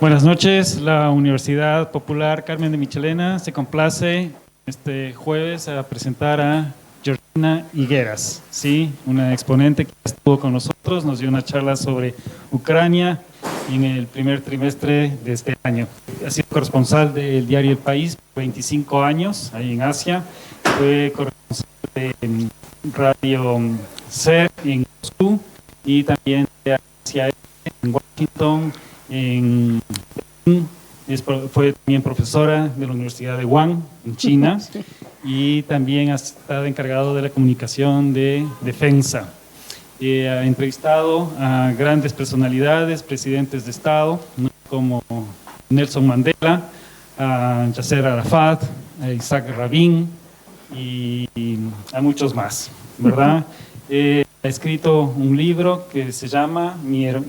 Buenas noches. La Universidad Popular Carmen de Michelena se complace este jueves a presentar a Georgina Higueras, ¿sí? Una exponente que estuvo con nosotros, nos dio una charla sobre Ucrania en el primer trimestre de este año. Ha sido corresponsal del diario El País por 25 años, ahí en Asia. Fue corresponsal de Radio SER en Moscú y también de Asia en Washington, fue también profesora de la Universidad de Wuhan, en China, y también ha estado encargado de la comunicación de defensa. Ha entrevistado a grandes personalidades, presidentes de Estado, como Nelson Mandela, a Yasser Arafat, a Isaac Rabin y a muchos más, ¿verdad? Ha escrito un libro que se llama,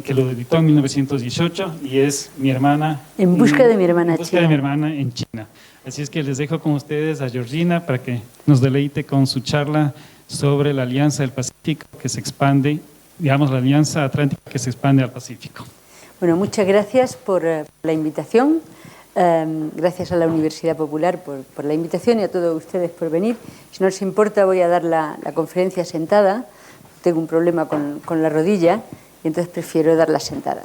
que lo editó en 1918 y es Mi hermana. En busca de mi hermana en busca de mi hermana en China. Así es que les dejo con ustedes a Georgina para que nos deleite con su charla sobre la Alianza del Pacífico que se expande, digamos, la Alianza Atlántica que se expande al Pacífico. Bueno, muchas gracias por la invitación. Gracias a la Universidad Popular por la invitación y a todos ustedes por venir. Si no les importa, voy a dar la conferencia sentada. Tengo un problema con la rodilla y entonces prefiero darla sentada.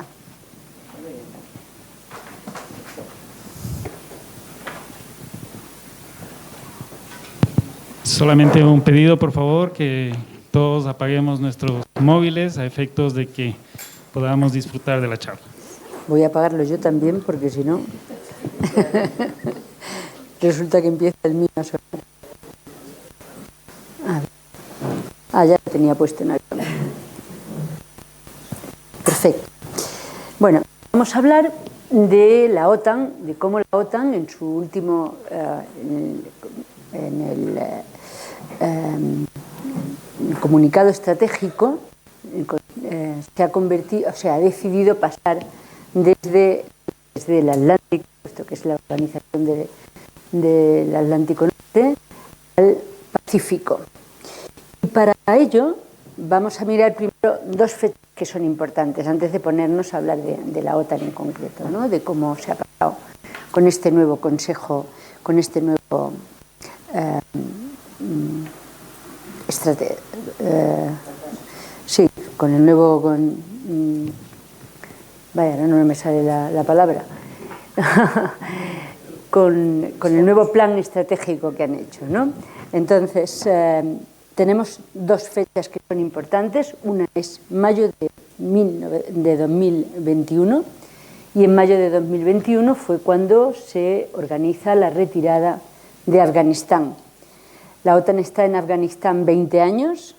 Solamente un pedido, por favor, que todos apaguemos nuestros móviles a efectos de que podamos disfrutar de la charla. Voy a apagarlo yo también porque si no resulta que empieza el mío a sonar. Ya lo tenía puesto en el... Perfecto. Bueno, vamos a hablar de la OTAN, de cómo la OTAN en su último, en el comunicado estratégico se ha convertido, o sea, ha decidido pasar desde el Atlántico, puesto que es la organización del Atlántico Norte, al Pacífico. Y para ello vamos a mirar primero dos fechas que son importantes, antes de ponernos a hablar de la OTAN en concreto, ¿no? De cómo se ha pasado con este nuevo consejo, con este nuevo con el nuevo... vaya, no me sale la palabra. con el nuevo plan estratégico que han hecho, ¿no? Entonces, tenemos dos fechas que son importantes. Una es mayo de 2021 y en mayo de 2021 fue cuando se organiza la retirada de Afganistán. La OTAN está en Afganistán 20 años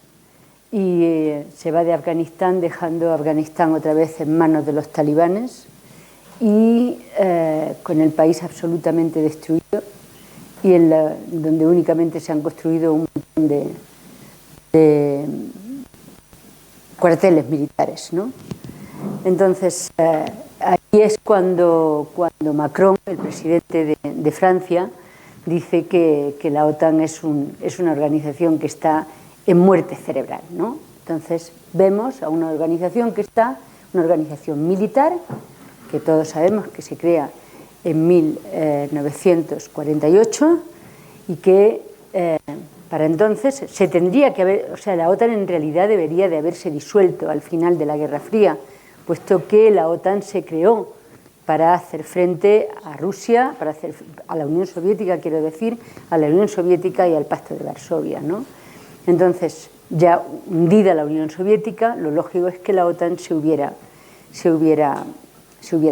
y se va de Afganistán dejando a Afganistán otra vez en manos de los talibanes y con el país absolutamente destruido y donde únicamente se han construido un montón de cuarteles militares, ¿no? Entonces, ahí es cuando Macron, el presidente de Francia, dice que la OTAN es una organización que está en muerte cerebral, ¿no? Entonces, vemos a una organización una organización militar, que todos sabemos que se crea en 1948 y que para entonces se tendría que haber, o sea, la OTAN en realidad debería de haberse disuelto al final de la Guerra Fría, puesto que la OTAN se creó para hacer frente a Rusia, a la Unión Soviética, quiero decir, a la Unión Soviética y al Pacto de Varsovia, ¿no? Entonces, ya hundida la Unión Soviética, lo lógico es que la OTAN se hubiera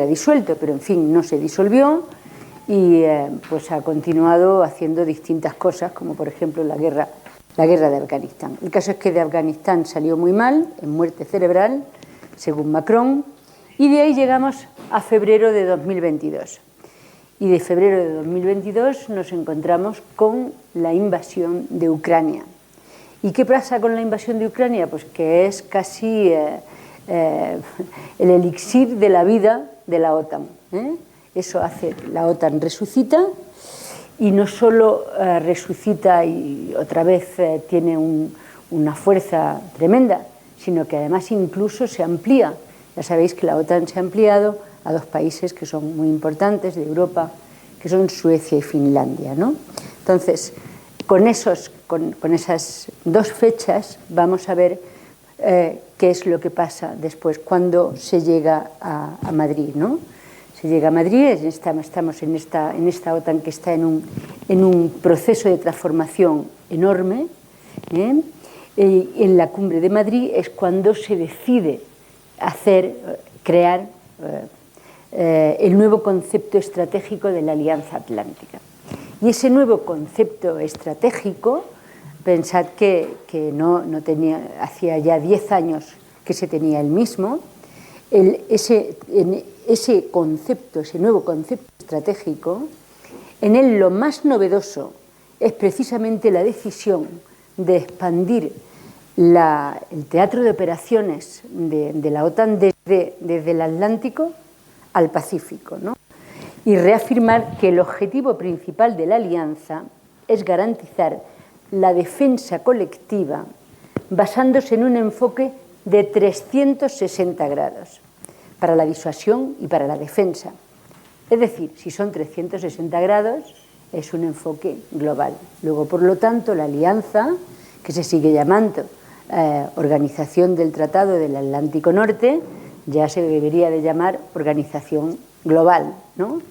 disuelto, pero en fin, no se disolvió y pues ha continuado haciendo distintas cosas, como por ejemplo la guerra de Afganistán. El caso es que de Afganistán salió muy mal, en muerte cerebral, según Macron, y de ahí llegamos a febrero de 2022. Y de febrero de 2022 nos encontramos con la invasión de Ucrania. ¿Y qué pasa con la invasión de Ucrania? Pues que es casi el elixir de la vida de la OTAN, ¿eh? Eso hace, la OTAN resucita y no solo resucita y otra vez tiene una fuerza tremenda, sino que además incluso se amplía. Ya sabéis que la OTAN se ha ampliado a dos países que son muy importantes de Europa, que son Suecia y Finlandia, ¿no? Entonces, con esas dos fechas vamos a ver qué es lo que pasa después cuando se llega a Madrid, ¿no? Se llega a Madrid, estamos en esta OTAN que está en un proceso de transformación enorme, y en la cumbre de Madrid es cuando se decide crear el nuevo concepto estratégico de la Alianza Atlántica. Y ese nuevo concepto estratégico, pensad que no tenía, hacía ya 10 años que se tenía el mismo, ese nuevo concepto estratégico, en él lo más novedoso es precisamente la decisión de expandir el teatro de operaciones de la OTAN desde el Atlántico al Pacífico, ¿no? Y reafirmar que el objetivo principal de la alianza es garantizar la defensa colectiva basándose en un enfoque de 360 grados para la disuasión y para la defensa. Es decir, si son 360 grados, es un enfoque global. Luego, por lo tanto, la alianza, que se sigue llamando Organización del Tratado del Atlántico Norte, ya se debería de llamar Organización Global, ¿no?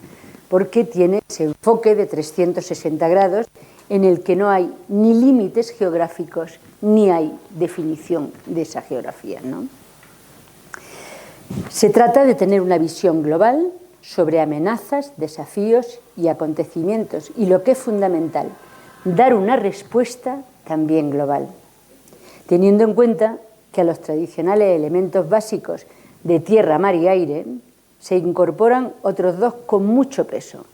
Porque tiene ese enfoque de 360 grados en el que no hay ni límites geográficos ni hay definición de esa geografía, ¿no? Se trata de tener una visión global sobre amenazas, desafíos y acontecimientos, y lo que es fundamental, dar una respuesta también global, teniendo en cuenta que a los tradicionales elementos básicos de tierra, mar y aire se incorporan otros dos con mucho peso,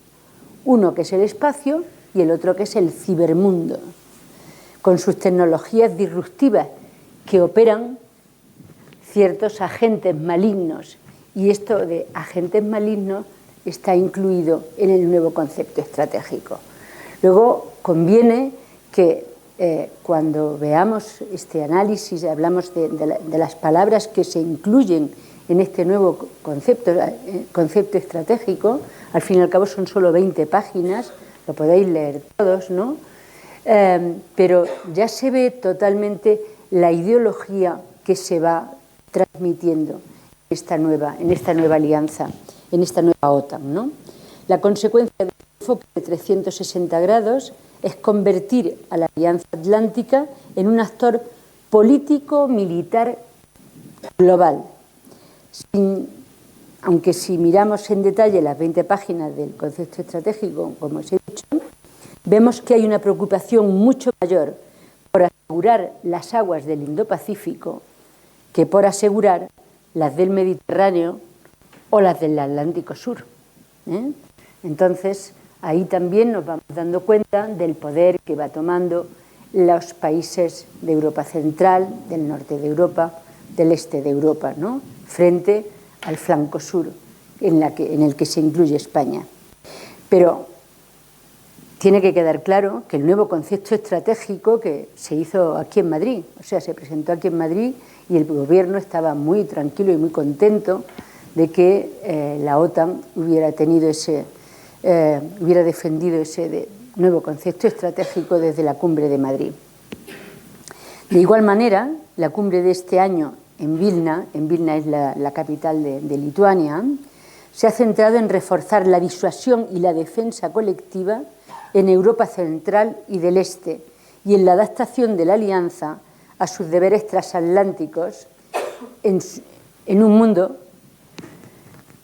uno que es el espacio y el otro que es el cibermundo, con sus tecnologías disruptivas que operan ciertos agentes malignos, y esto de agentes malignos está incluido en el nuevo concepto estratégico. Luego conviene que cuando veamos este análisis, hablamos de las palabras que se incluyen en este nuevo concepto estratégico, al fin y al cabo son solo 20 páginas, lo podéis leer todos, ¿no? Pero ya se ve totalmente la ideología que se va transmitiendo en esta nueva alianza, en esta nueva OTAN, ¿no? La consecuencia del enfoque de 360 grados es convertir a la Alianza Atlántica en un actor político-militar global. Aunque si miramos en detalle las 20 páginas del concepto estratégico, como os he dicho, vemos que hay una preocupación mucho mayor por asegurar las aguas del Indo-Pacífico que por asegurar las del Mediterráneo o las del Atlántico Sur, ¿eh? Entonces, ahí también nos vamos dando cuenta del poder que va tomando los países de Europa Central, del norte de Europa, del este de Europa, ¿no? Frente al flanco sur, en el que se incluye España. Pero tiene que quedar claro que el nuevo concepto estratégico que se hizo aquí en Madrid, o sea, se presentó aquí en Madrid y el gobierno estaba muy tranquilo y muy contento de que la OTAN hubiera defendido ese nuevo concepto estratégico desde la cumbre de Madrid. De igual manera, la cumbre de este año en Vilna es la capital de Lituania, se ha centrado en reforzar la disuasión y la defensa colectiva en Europa Central y del Este y en la adaptación de la alianza a sus deberes transatlánticos en un mundo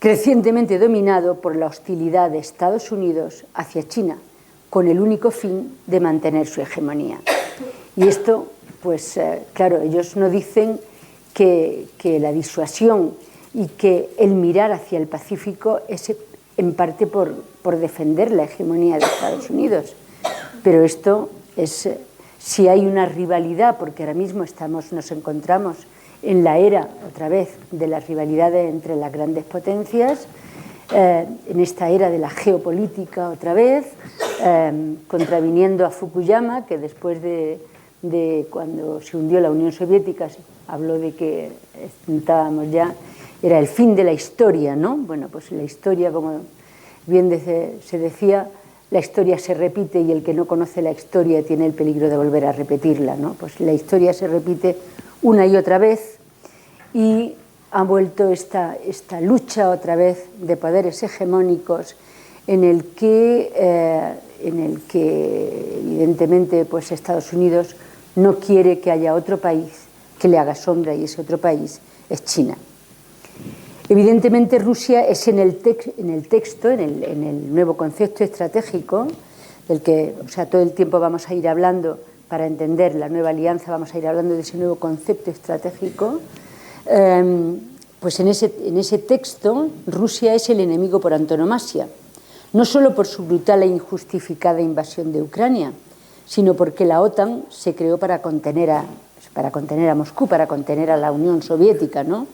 crecientemente dominado por la hostilidad de Estados Unidos hacia China, con el único fin de mantener su hegemonía. Y esto, pues claro, ellos no dicen que la disuasión y que el mirar hacia el Pacífico es en parte por defender la hegemonía de Estados Unidos. Pero esto es, si hay una rivalidad, porque ahora mismo nos encontramos en la era, otra vez, de las rivalidades entre las grandes potencias, en esta era de la geopolítica otra vez, contraviniendo a Fukuyama, que después de cuando se hundió la Unión Soviética habló de que estábamos ya era el fin de la historia, ¿no? Bueno, pues la historia, como bien se decía, la historia se repite y el que no conoce la historia tiene el peligro de volver a repetirla, ¿no? Pues la historia se repite una y otra vez y ha vuelto esta lucha otra vez de poderes hegemónicos en el que evidentemente pues Estados Unidos no quiere que haya otro país que le haga sombra, y ese otro país es China. Evidentemente Rusia es en el texto, en el nuevo concepto estratégico, del que todo el tiempo vamos a ir hablando, para entender la nueva alianza vamos a ir hablando de ese nuevo concepto estratégico. Pues en ese texto Rusia es el enemigo por antonomasia, no solo por su brutal e injustificada invasión de Ucrania, sino porque la OTAN se creó para contener a Moscú, para contener a la Unión Soviética, ¿no?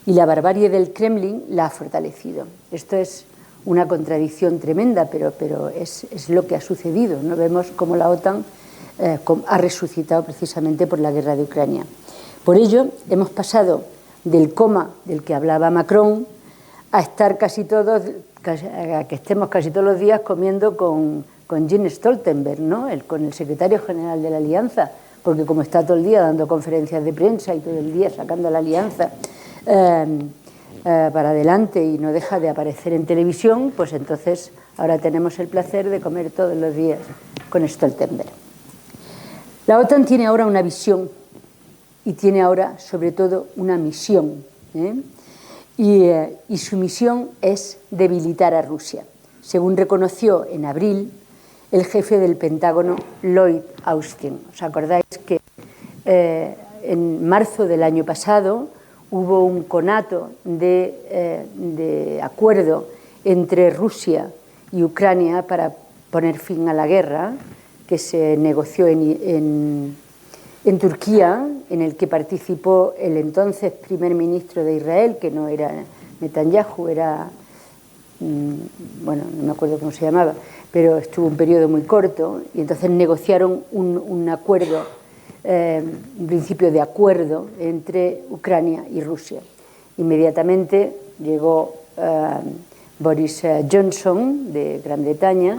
Y la barbarie del Kremlin la ha fortalecido. Esto es una contradicción tremenda, pero es lo que ha sucedido, ¿no? Vemos cómo la OTAN ha resucitado precisamente por la guerra de Ucrania. Por ello, hemos pasado del coma del que hablaba Macron a estar a que estemos casi todos los días comiendo con Jens Stoltenberg, ¿no? Con el secretario general de la Alianza, porque como está todo el día dando conferencias de prensa y todo el día sacando la Alianza para adelante y no deja de aparecer en televisión, pues entonces ahora tenemos el placer de comer todos los días con Stoltenberg. La OTAN tiene ahora una visión y tiene ahora sobre todo una misión, y su misión es debilitar a Rusia, según reconoció en abril el jefe del Pentágono, Lloyd Austin. ¿Os acordáis que en marzo del año pasado hubo un conato de acuerdo entre Rusia y Ucrania para poner fin a la guerra, que se negoció en Turquía, en el que participó el entonces primer ministro de Israel, que no era Netanyahu, era, bueno, no me acuerdo cómo se llamaba, pero estuvo un periodo muy corto, y entonces negociaron un acuerdo, un principio de acuerdo entre Ucrania y Rusia. Inmediatamente llegó Boris Johnson de Gran Bretaña,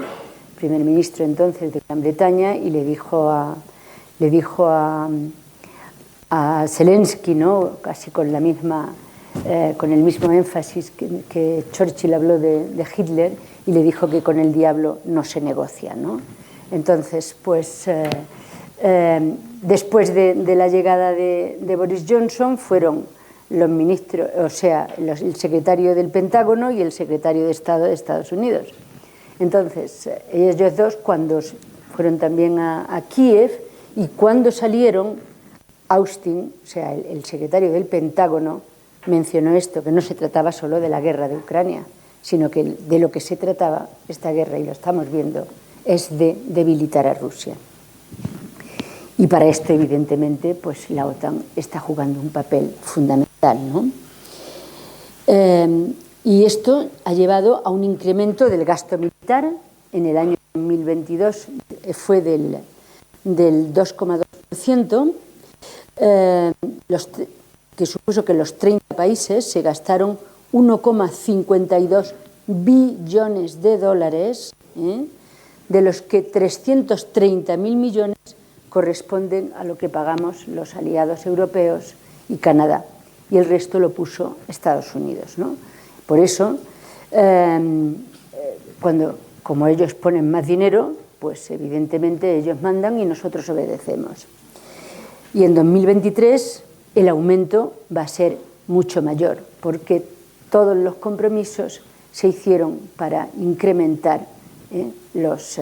primer ministro entonces de Gran Bretaña, y le dijo a Zelensky, ¿no? Casi con el mismo énfasis que Churchill habló de Hitler, y le dijo que con el diablo no se negocia, ¿no? Entonces, pues después de la llegada de Boris Johnson fueron los ministros, el secretario del Pentágono y el secretario de Estado de Estados Unidos. Entonces, ellos dos, cuando fueron también a Kiev, y cuando salieron, Austin, el secretario del Pentágono, mencionó esto, que no se trataba solo de la guerra de Ucrania, sino que de lo que se trataba esta guerra, y lo estamos viendo, es de debilitar a Rusia. Y para esto, evidentemente, pues la OTAN está jugando un papel fundamental, ¿no? Y esto ha llevado a un incremento del gasto militar. En el año 2022 fue del 2,2%, que supuso que los 30 países se gastaron 1,52 billones de dólares, de los que 330.000 millones corresponden a lo que pagamos los aliados europeos y Canadá, y el resto lo puso Estados Unidos, ¿no? Por eso, como ellos ponen más dinero, pues evidentemente ellos mandan y nosotros obedecemos. Y en 2023 el aumento va a ser mucho mayor, porque todos los compromisos se hicieron para incrementar los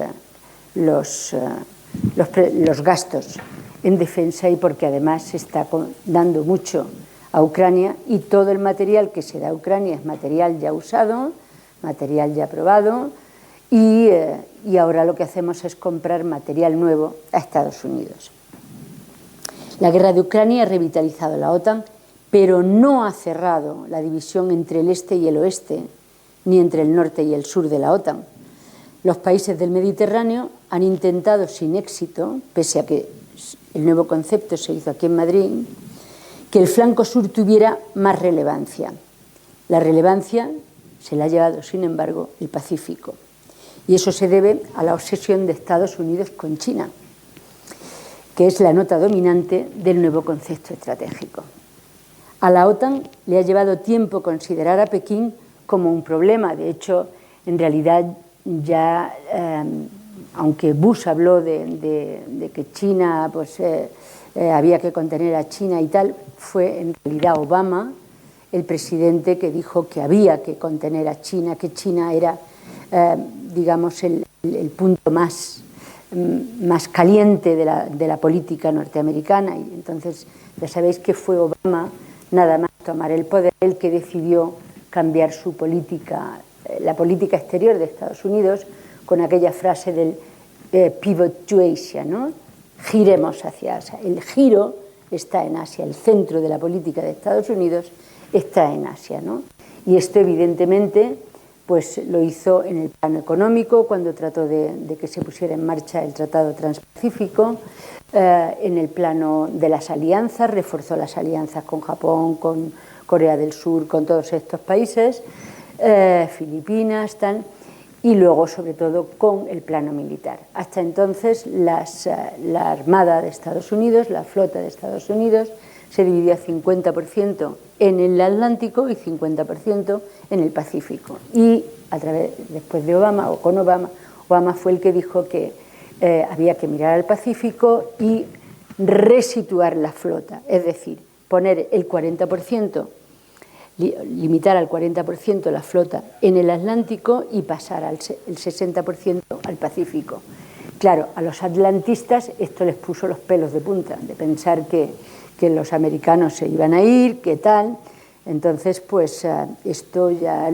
gastos en defensa, y porque además se está dando mucho a Ucrania, y todo el material que se da a Ucrania es material ya usado, material ya probado, y ahora lo que hacemos es comprar material nuevo a Estados Unidos. La guerra de Ucrania ha revitalizado la OTAN, pero no ha cerrado la división entre el este y el oeste, ni entre el norte y el sur de la OTAN. Los países del Mediterráneo han intentado sin éxito, pese a que el nuevo concepto se hizo aquí en Madrid, que el flanco sur tuviera más relevancia. La relevancia se la ha llevado, sin embargo, el Pacífico. Y eso se debe a la obsesión de Estados Unidos con China, que es la nota dominante del nuevo concepto estratégico. A la OTAN le ha llevado tiempo considerar a Pekín como un problema. De hecho, en realidad ya, aunque Bush habló de que China, pues había que contener a China y tal, fue en realidad Obama el presidente que dijo que había que contener a China, que China era, digamos, el punto más caliente de la política norteamericana. Y entonces ya sabéis que fue Obama, nada más tomar el poder, el que decidió cambiar su política, la política exterior de Estados Unidos, con aquella frase del pivot to Asia, ¿no? Giremos hacia Asia. El giro está en Asia, el centro de la política de Estados Unidos está en Asia, ¿no? Y esto evidentemente pues lo hizo en el plano económico, cuando trató de que se pusiera en marcha el Tratado Transpacífico, en el plano de las alianzas, reforzó las alianzas con Japón, con Corea del Sur, con todos estos países, Filipinas, tal, y luego sobre todo con el plano militar. Hasta entonces la Armada de Estados Unidos, la flota de Estados Unidos, se dividía 50% en el Atlántico y 50% en el Pacífico. Y después de Obama, o con Obama, Obama fue el que dijo que había que mirar al Pacífico y resituar la flota, es decir, poner el 40%, limitar al 40% la flota en el Atlántico y pasar el 60% al Pacífico. Claro, a los atlantistas esto les puso los pelos de punta, de pensar que los americanos se iban a ir, qué tal. Entonces, pues esto ya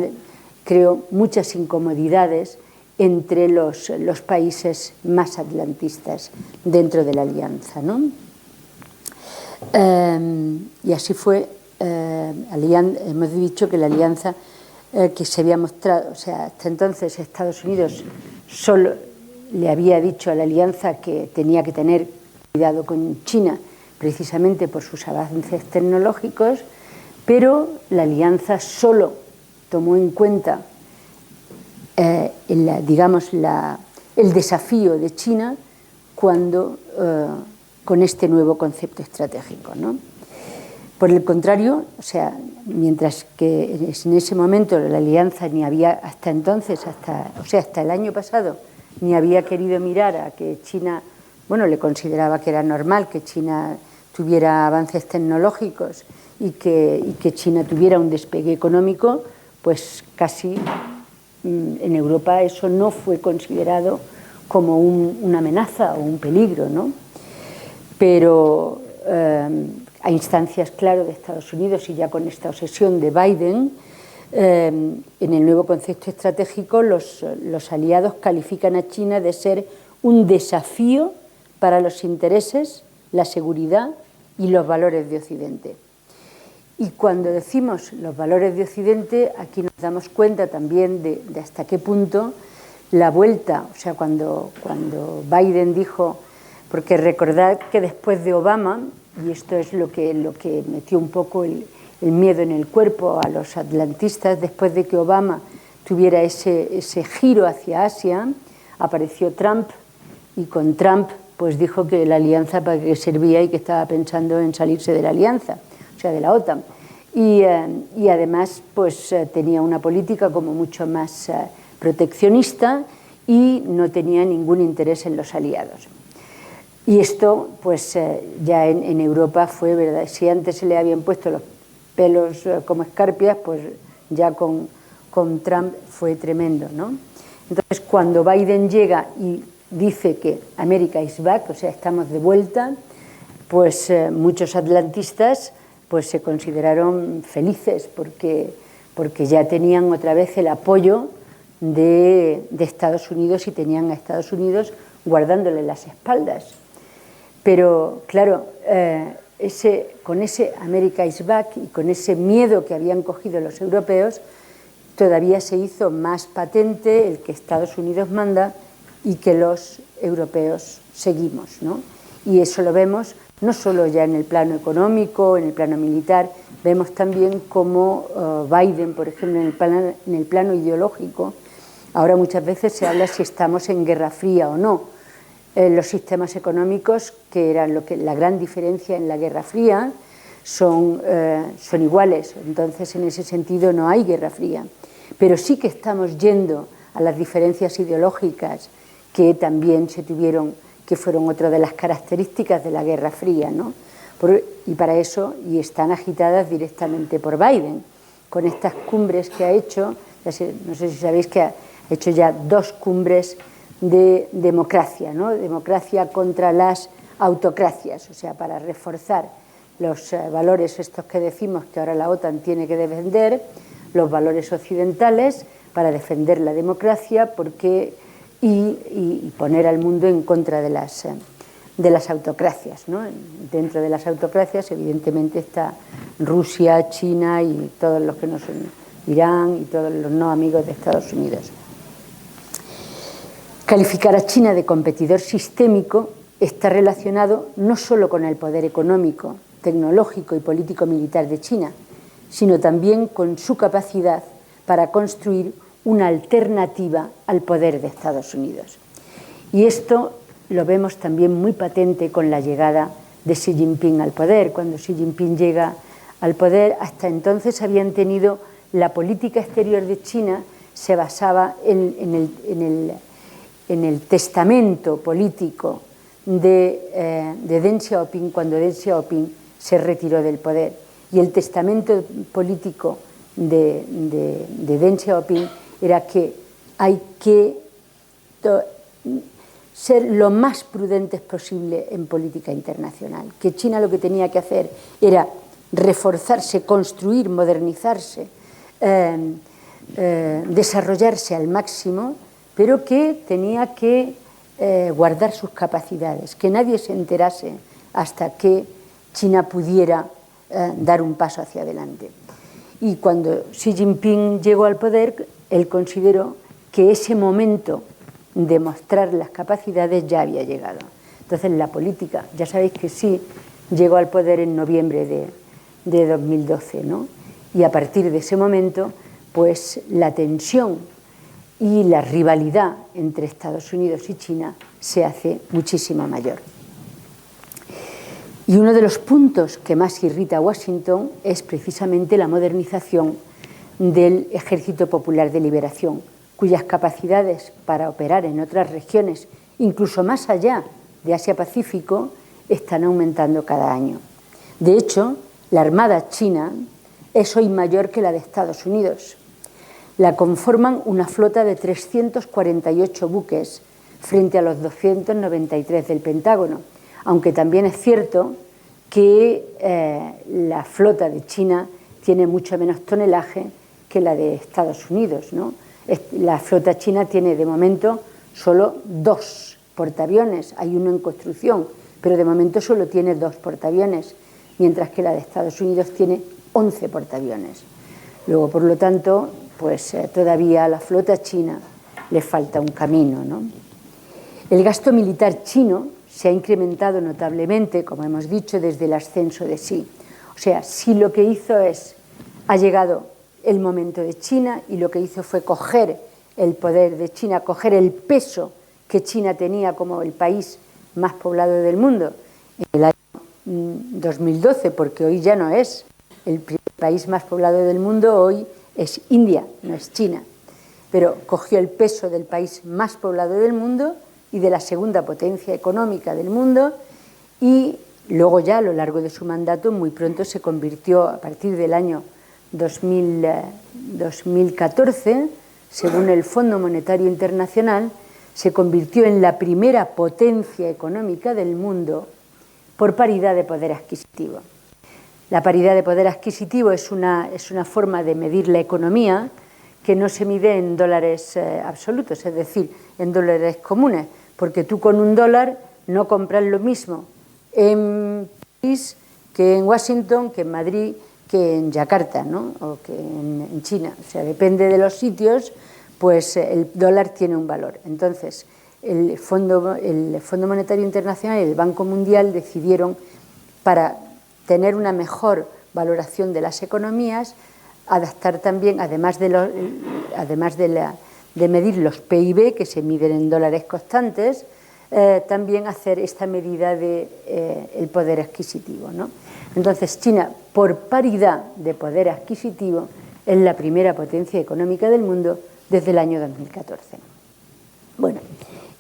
creó muchas incomodidades entre los países más atlantistas dentro de la alianza, ¿no? Y así fue, hemos dicho que la alianza que se había mostrado, o sea, hasta entonces Estados Unidos solo le había dicho a la alianza que tenía que tener cuidado con China, precisamente por sus avances tecnológicos, pero la alianza solo tomó en cuenta el desafío de China con este nuevo concepto estratégico, ¿no? Por el contrario, o sea, mientras que en ese momento la alianza ni había, hasta entonces, hasta el año pasado, ni había querido mirar a que China, bueno, le consideraba que era normal que China tuviera avances tecnológicos y que China tuviera un despegue económico, pues casi en Europa eso no fue considerado como una amenaza o un peligro, ¿no? Pero a instancias, claro, de Estados Unidos y ya con esta obsesión de Biden, en el nuevo concepto estratégico los aliados califican a China de ser un desafío para los intereses, la seguridad y los valores de Occidente. Y cuando decimos los valores de Occidente, aquí nos damos cuenta también de hasta qué punto la vuelta, o sea, cuando Biden dijo, porque recordad que después de Obama, y esto es lo que metió un poco el miedo en el cuerpo a los atlantistas, después de que Obama tuviera ese giro hacia Asia, apareció Trump, y con Trump pues dijo que la alianza para qué servía y que estaba pensando en salirse de la alianza, o sea, de la OTAN. Y además pues tenía una política como mucho más proteccionista y no tenía ningún interés en los aliados. Y esto pues ya en Europa fue verdad. Si antes se le habían puesto los pelos como escarpias, pues ya con Trump fue tremendo, ¿no? Entonces cuando Biden llega y dice que America is back, o sea, estamos de vuelta, pues muchos atlantistas pues se consideraron felices porque ya tenían otra vez el apoyo de Estados Unidos y tenían a Estados Unidos guardándole las espaldas. Pero claro, con ese America is back y con ese miedo que habían cogido los europeos, todavía se hizo más patente el que Estados Unidos manda y que los europeos seguimos, ¿no? Y eso lo vemos no solo ya en el plano económico, en el plano militar, vemos también cómo Biden, por ejemplo, en el plano ideológico, ahora muchas veces se habla si estamos en guerra fría o no. Los sistemas económicos, que eran la gran diferencia en la Guerra Fría, son iguales. Entonces, en ese sentido, no hay guerra fría. Pero sí que estamos yendo a las diferencias ideológicas que también se tuvieron, que fueron otra de las características de la Guerra Fría, ¿no? Y para eso, y están agitadas directamente por Biden, con estas cumbres que ha hecho, no sé si sabéis que ha hecho ya 2 cumbres de democracia, ¿no? Democracia contra las autocracias, o sea, para reforzar los valores estos que decimos que ahora la OTAN tiene que defender, los valores occidentales, para defender la democracia y poner al mundo en contra de las autocracias, ¿no? Dentro de las autocracias, evidentemente, está Rusia, China y todos los que no son Irán y todos los no amigos de Estados Unidos. Calificar a China de competidor sistémico está relacionado no solo con el poder económico, tecnológico y político-militar de China, sino también con su capacidad para construir una alternativa al poder de Estados Unidos. Y esto lo vemos también muy patente con la llegada de Xi Jinping al poder. Cuando Xi Jinping llega al poder, hasta entonces habían tenido la política exterior de China, se basaba en el testamento político de Deng Xiaoping cuando Deng Xiaoping se retiró del poder. Y el testamento político de Deng Xiaoping era que hay que ser lo más prudentes posible en política internacional, que China lo que tenía que hacer era reforzarse, construir, modernizarse, desarrollarse al máximo, pero que tenía que guardar sus capacidades, que nadie se enterase hasta que China pudiera dar un paso hacia adelante. Y cuando Xi Jinping llegó al poder, él consideró que ese momento de mostrar las capacidades ya había llegado. Entonces la política, ya sabéis que Xi llegó al poder en noviembre de 2012, ¿no? Y a partir de ese momento, pues la tensión y la rivalidad entre Estados Unidos y China se hace muchísimo mayor. Y uno de los puntos que más irrita a Washington es precisamente la modernización del Ejército Popular de Liberación, cuyas capacidades para operar en otras regiones, incluso más allá de Asia-Pacífico, están aumentando cada año. De hecho, la Armada china es hoy mayor que la de Estados Unidos. La conforman una flota de 348 buques frente a los 293 del Pentágono, aunque también es cierto que la flota de China tiene mucho menos tonelaje que la de Estados Unidos, ¿no? La flota china tiene de momento solo 2 portaaviones, hay uno en construcción, pero de momento solo tiene 2 portaaviones, mientras que la de Estados Unidos tiene 11 portaaviones. Luego, por lo tanto, pues todavía a la flota china le falta un camino, ¿no? El gasto militar chino se ha incrementado notablemente, como hemos dicho, desde el ascenso de Xi. O sea, Xi lo que hizo ha llegado el momento de China y lo que hizo fue coger el poder de China, coger el peso que China tenía como el país más poblado del mundo en el año 2012, porque hoy ya no es el país más poblado del mundo, hoy es India, no es China, pero cogió el peso del país más poblado del mundo y de la segunda potencia económica del mundo, y luego ya a lo largo de su mandato muy pronto se convirtió, a partir del año 2014, según el Fondo Monetario Internacional, se convirtió en la primera potencia económica del mundo por paridad de poder adquisitivo. La paridad de poder adquisitivo es una forma de medir la economía que no se mide en dólares absolutos, es decir, en dólares comunes, porque tú con $1 no compras lo mismo en París que en Washington, que en Madrid, que en Yakarta, ¿no? O que en China. O sea, depende de los sitios, pues el dólar tiene un valor. Entonces, el Fondo Monetario Internacional y el Banco Mundial decidieron, para tener una mejor valoración de las economías, adaptar también, además de medir los PIB, que se miden en dólares constantes, también hacer esta medida del poder adquisitivo, ¿no? Entonces, China, por paridad de poder adquisitivo, es la primera potencia económica del mundo desde el año 2014. Bueno,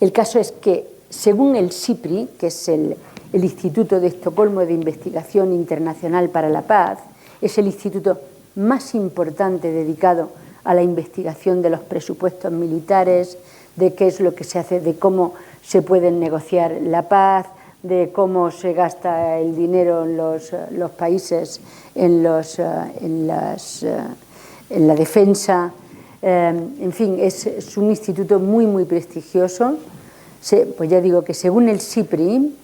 el caso es que, según el SIPRI, que es el Instituto de Estocolmo de Investigación Internacional para la Paz, es el instituto más importante dedicado a la investigación de los presupuestos militares, de qué es lo que se hace, de cómo se puede negociar la paz, de cómo se gasta el dinero en los países en la defensa. En fin, es un instituto muy, muy prestigioso. Pues ya digo que según el SIPRI,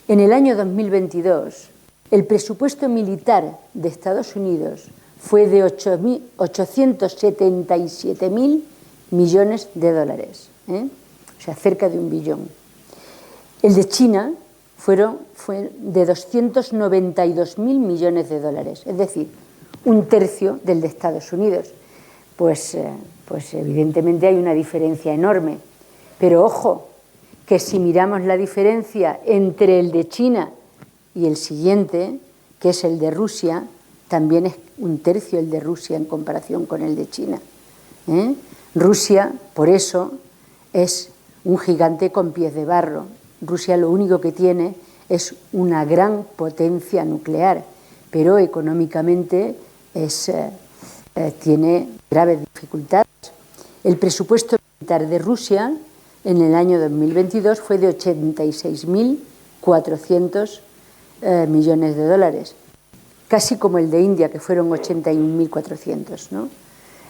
en el año 2022, el presupuesto militar de Estados Unidos fue de 877.000 millones de dólares, o sea, cerca de 1 billón. El de China fue de 292.000 millones de dólares, es decir, 1/3 del de Estados Unidos. Pues evidentemente hay una diferencia enorme. Pero ojo, que si miramos la diferencia entre el de China y el siguiente, que es el de Rusia, también es 1/3 el de Rusia en comparación con el de China. Rusia, por eso, es un gigante con pies de barro. Rusia lo único que tiene es una gran potencia nuclear, pero económicamente tiene graves dificultades. El presupuesto militar de Rusia en el año 2022 fue de 86.400 millones de dólares, casi como el de India, que fueron 81.400, ¿no?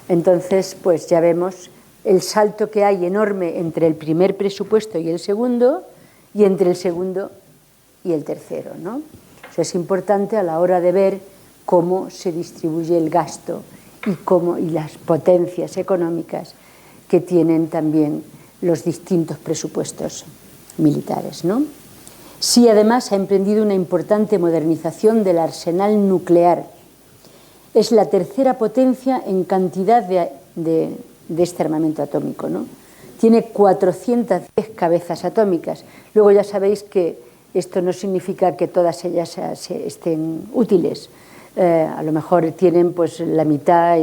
Entonces, pues ya vemos el salto que hay enorme entre el primer presupuesto y el segundo, y entre el segundo y el tercero, ¿no? Eso es importante a la hora de ver cómo se distribuye el gasto y las potencias económicas que tienen también los distintos presupuestos militares, ¿no? Sí, además, ha emprendido una importante modernización del arsenal nuclear. Es la tercera potencia en cantidad de este armamento atómico, ¿no? Tiene 410 cabezas atómicas. Luego ya sabéis que esto no significa que todas ellas estén útiles. A lo mejor tienen pues la mitad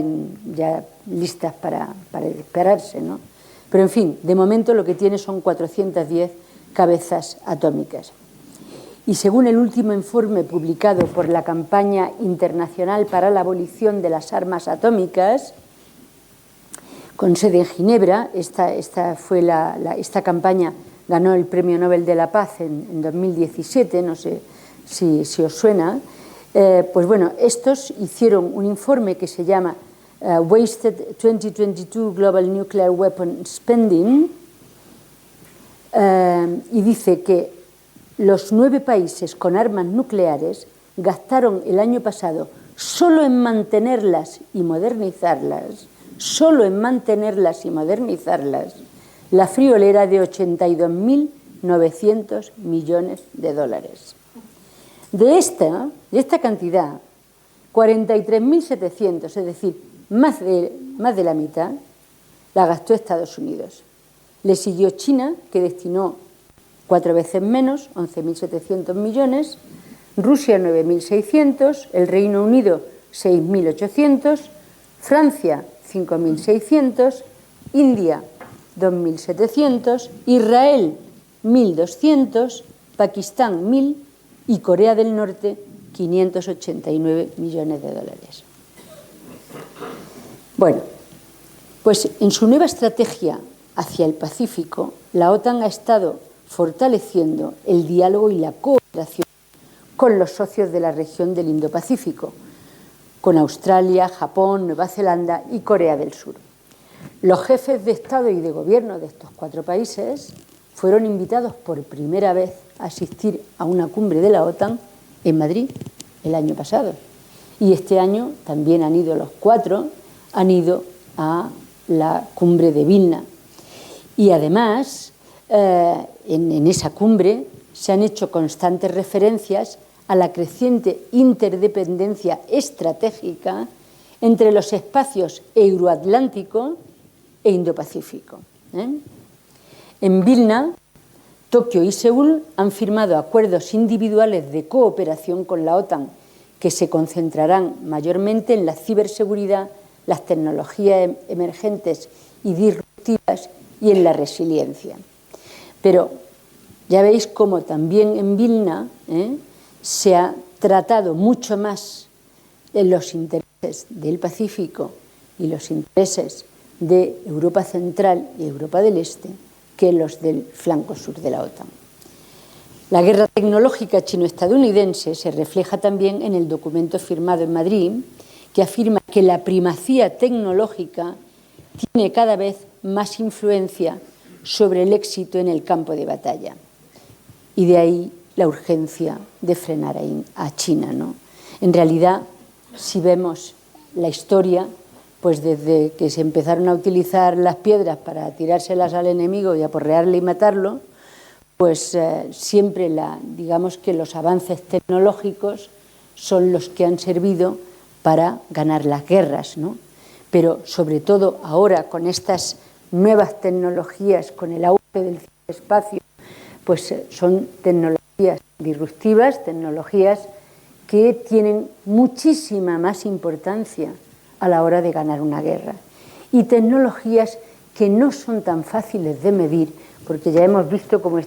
ya listas para dispararse, ¿no? Pero en fin, de momento lo que tiene son 410 cabezas atómicas. Y según el último informe publicado por la Campaña Internacional para la Abolición de las Armas Atómicas, con sede en Ginebra, esta campaña ganó el Premio Nobel de la Paz en 2017, no sé si os suena. Pues bueno, estos hicieron un informe que se llama Wasted 2022 Global Nuclear Weapon Spending, y dice que los 9 países con armas nucleares gastaron el año pasado solo en mantenerlas y modernizarlas, la friolera de 82.900 millones de dólares. De esta cantidad, 43.700, es decir, más de la mitad, la gastó Estados Unidos. Le siguió China, que destinó 4 veces menos, 11.700 millones, Rusia 9.600, el Reino Unido 6.800, Francia 5.600, India 2.700, Israel 1.200, Pakistán 1.000 y Corea del Norte 589 millones de dólares. Bueno, pues en su nueva estrategia hacia el Pacífico, la OTAN ha estado fortaleciendo el diálogo y la cooperación con los socios de la región del Indo-Pacífico, con Australia, Japón, Nueva Zelanda y Corea del Sur. Los jefes de Estado y de Gobierno de estos 4 países fueron invitados por primera vez a asistir a una cumbre de la OTAN en Madrid el año pasado. Y este año también han ido los 4, han ido a la cumbre de Vilna. Y además, en esa cumbre se han hecho constantes referencias a la creciente interdependencia estratégica entre los espacios euroatlántico e Indo-Pacífico. En Vilna, Tokio y Seúl han firmado acuerdos individuales de cooperación con la OTAN que se concentrarán mayormente en la ciberseguridad, las tecnologías emergentes y disruptivas y en la resiliencia. Pero ya veis cómo también en Vilna se ha tratado mucho más en los intereses del Pacífico y los intereses de Europa Central y Europa del Este que los del flanco sur de la OTAN. La guerra tecnológica chino-estadounidense se refleja también en el documento firmado en Madrid, que afirma que la primacía tecnológica tiene cada vez más influencia sobre el éxito en el campo de batalla. Y de ahí la urgencia de frenar a China, ¿no? En realidad, si vemos la historia, pues desde que se empezaron a utilizar las piedras para tirárselas al enemigo y aporrearle y matarlo, pues siempre digamos que los avances tecnológicos son los que han servido para ganar las guerras, ¿no? Pero sobre todo ahora con estas nuevas tecnologías, con el auge del ciberespacio, pues son tecnologías disruptivas, tecnologías que tienen muchísima más importancia a la hora de ganar una guerra y tecnologías que no son tan fáciles de medir, porque ya hemos visto cómo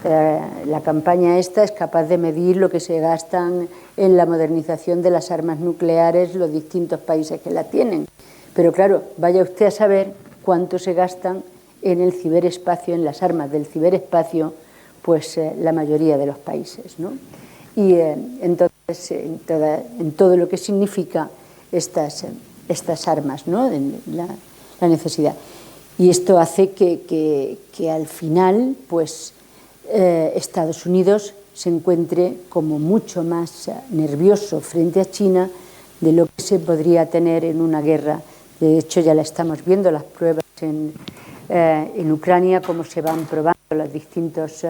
la campaña esta es capaz de medir lo que se gastan en la modernización de las armas nucleares los distintos países que la tienen. Pero claro, vaya usted a saber cuánto se gastan en el ciberespacio, en las armas del ciberespacio, pues la mayoría de los países, ¿no? Y entonces, en todo lo que significa estas armas, ¿no? La necesidad. Y esto hace que al final, pues, Estados Unidos se encuentre como mucho más nervioso frente a China de lo que se podría tener en una guerra. De hecho, ya la estamos viendo, las pruebas en Ucrania, cómo se van probando los distintos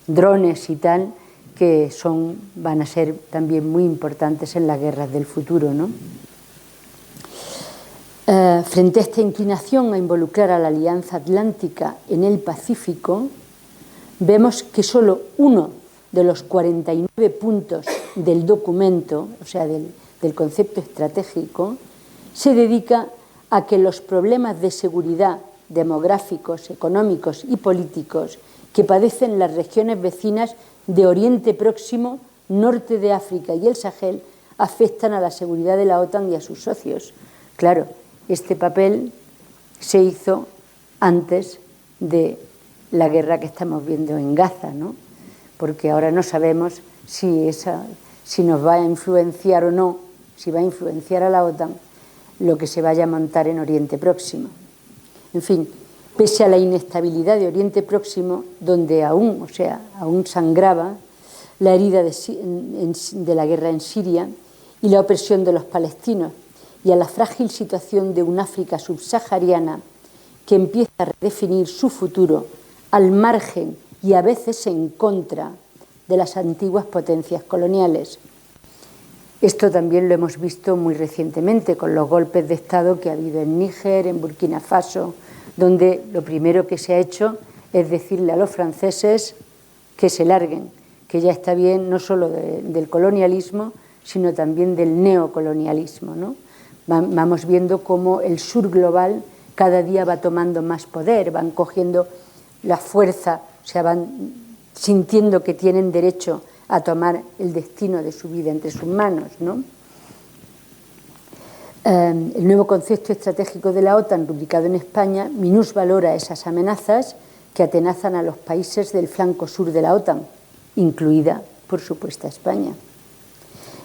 drones y tal, que van a ser también muy importantes en las guerras del futuro, ¿no? Frente a esta inclinación a involucrar a la Alianza Atlántica en el Pacífico, vemos que solo uno de los 49 puntos del documento, o sea, del concepto estratégico, se dedica a que los problemas de seguridad demográficos, económicos y políticos que padecen las regiones vecinas de Oriente Próximo, Norte de África y el Sahel afectan a la seguridad de la OTAN y a sus socios. Claro, este papel se hizo antes de la guerra que estamos viendo en Gaza, ¿no? Porque ahora no sabemos si nos va a influenciar o no, si va a influenciar a la OTAN lo que se vaya a montar en Oriente Próximo. En fin, pese a la inestabilidad de Oriente Próximo, donde aún sangraba la herida de la guerra en Siria y la opresión de los palestinos, y a la frágil situación de un África subsahariana que empieza a redefinir su futuro al margen y a veces en contra de las antiguas potencias coloniales. Esto también lo hemos visto muy recientemente con los golpes de Estado que ha habido en Níger, en Burkina Faso, donde lo primero que se ha hecho es decirle a los franceses que se larguen, que ya está bien no solo del colonialismo, sino también del neocolonialismo, ¿no? Vamos viendo cómo el sur global cada día va tomando más poder, van cogiendo la fuerza, o sea, van sintiendo que tienen derecho a tomar el destino de su vida entre sus manos, ¿no? El nuevo concepto estratégico de la OTAN, publicado en España, minusvalora esas amenazas que atenazan a los países del flanco sur de la OTAN, incluida, por supuesto, España.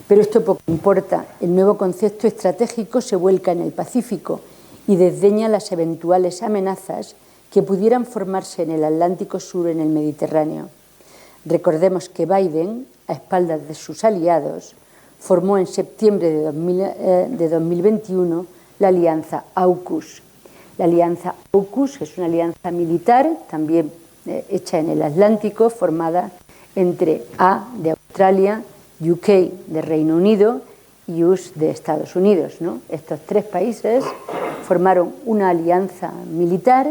Pero esto poco importa. El nuevo concepto estratégico se vuelca en el Pacífico y desdeña las eventuales amenazas que pudieran formarse en el Atlántico Sur, en el Mediterráneo. Recordemos que Biden, a espaldas de sus aliados, formó en septiembre de 2021 la alianza AUKUS. La alianza AUKUS es una alianza militar, también hecha en el Atlántico, formada entre A, de Australia, UK de Reino Unido y US de Estados Unidos, ¿no? Estos tres países formaron una alianza militar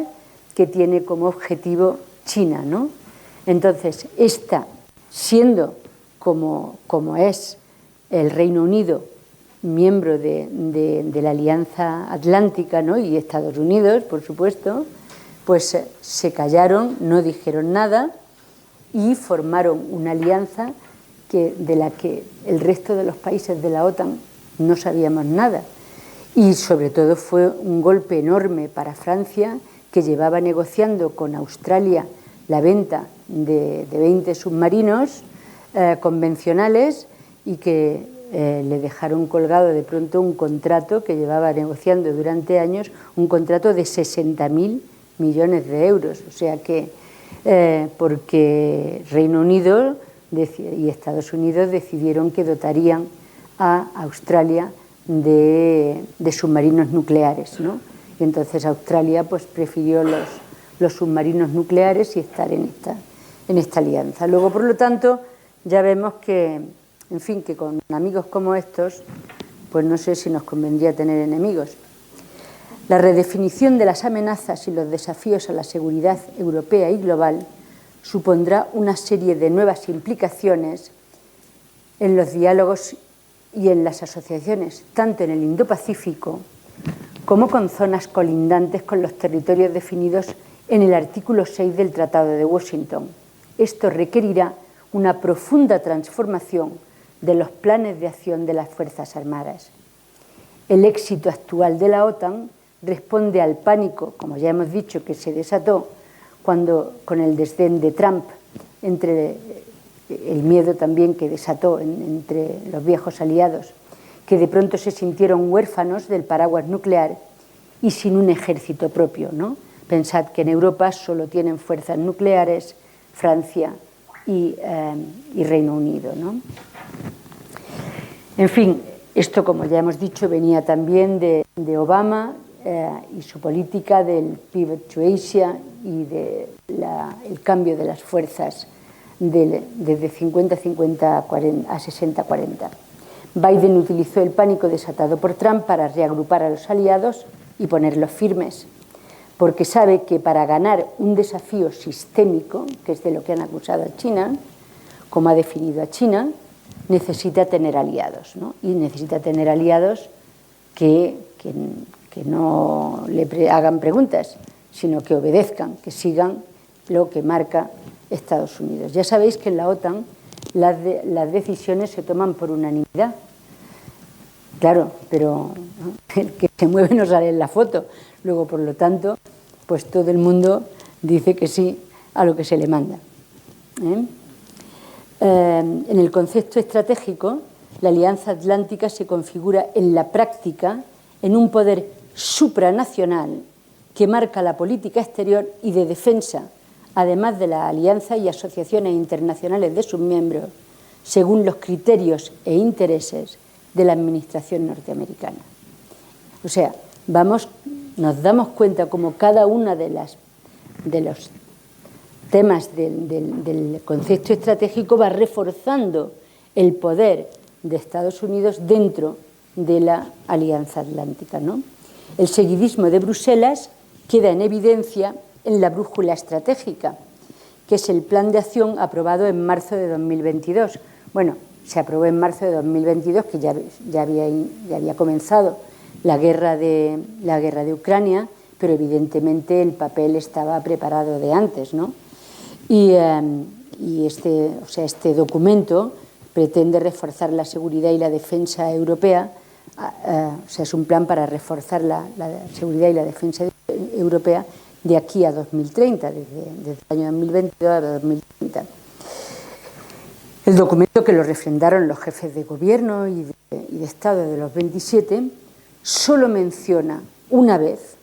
que tiene como objetivo China, ¿no? Entonces, esta, siendo como es el Reino Unido miembro de la Alianza Atlántica, ¿no? Y Estados Unidos, por supuesto, pues se callaron, no dijeron nada y formaron una alianza de la que el resto de los países de la OTAN no sabíamos nada. Y sobre todo fue un golpe enorme para Francia, que llevaba negociando con Australia la venta de 20 submarinos convencionales y que le dejaron colgado de pronto un contrato que llevaba negociando durante años, un contrato de 60.000 millones de euros. O sea que, porque Reino Unido y Estados Unidos decidieron que dotarían a Australia de submarinos nucleares, ¿no? Y entonces Australia pues prefirió los submarinos nucleares y estar en esta alianza. Luego, por lo tanto, ya vemos que, en fin, que con amigos como estos, pues no sé si nos convendría tener enemigos. La redefinición de las amenazas y los desafíos a la seguridad europea y global supondrá una serie de nuevas implicaciones en los diálogos y en las asociaciones, tanto en el Indo-Pacífico como con zonas colindantes con los territorios definidos en el artículo 6 del Tratado de Washington. Esto requerirá una profunda transformación de los planes de acción de las Fuerzas Armadas. El éxito actual de la OTAN responde al pánico, como ya hemos dicho, que se desató con el desdén de Trump, entre el miedo también que desató entre los viejos aliados, que de pronto se sintieron huérfanos del paraguas nuclear y sin un ejército propio, ¿no? Pensad que en Europa solo tienen fuerzas nucleares Francia y Reino Unido, ¿no? En fin, esto, como ya hemos dicho, venía también de Obama y su política del pivot to Asia y el cambio de las fuerzas desde 50-50 a 60-40. Biden utilizó el pánico desatado por Trump para reagrupar a los aliados y ponerlos firmes, porque sabe que para ganar un desafío sistémico, que es de lo que han acusado a China, como ha definido a China, necesita tener aliados, ¿no? Y necesita tener aliados que no le hagan preguntas, sino que obedezcan, que sigan lo que marca Estados Unidos. Ya sabéis que en la OTAN las decisiones se toman por unanimidad. Claro, pero ¿no? El que se mueve no sale en la foto. Luego, por lo tanto, pues todo el mundo dice que sí a lo que se le manda. En el concepto estratégico, la Alianza Atlántica se configura en la práctica en un poder supranacional que marca la política exterior y de defensa, además de la alianza y asociaciones internacionales de sus miembros, según los criterios e intereses de la administración norteamericana. O sea, nos damos cuenta como cada una de los temas del concepto estratégico va reforzando el poder de Estados Unidos dentro de la Alianza Atlántica, ¿no? El seguidismo de Bruselas queda en evidencia en la brújula estratégica, que es el plan de acción aprobado en marzo de 2022. Bueno, se aprobó en marzo de 2022, que ya había comenzado la guerra de Ucrania, pero evidentemente el papel estaba preparado de antes, ¿no? Y este documento pretende reforzar la seguridad y la defensa europea, o sea, es un plan para reforzar la seguridad y la defensa europea de aquí a 2030, desde el año 2022 a 2030. El documento, que lo refrendaron los jefes de gobierno y de Estado de los 27, solo menciona una vez,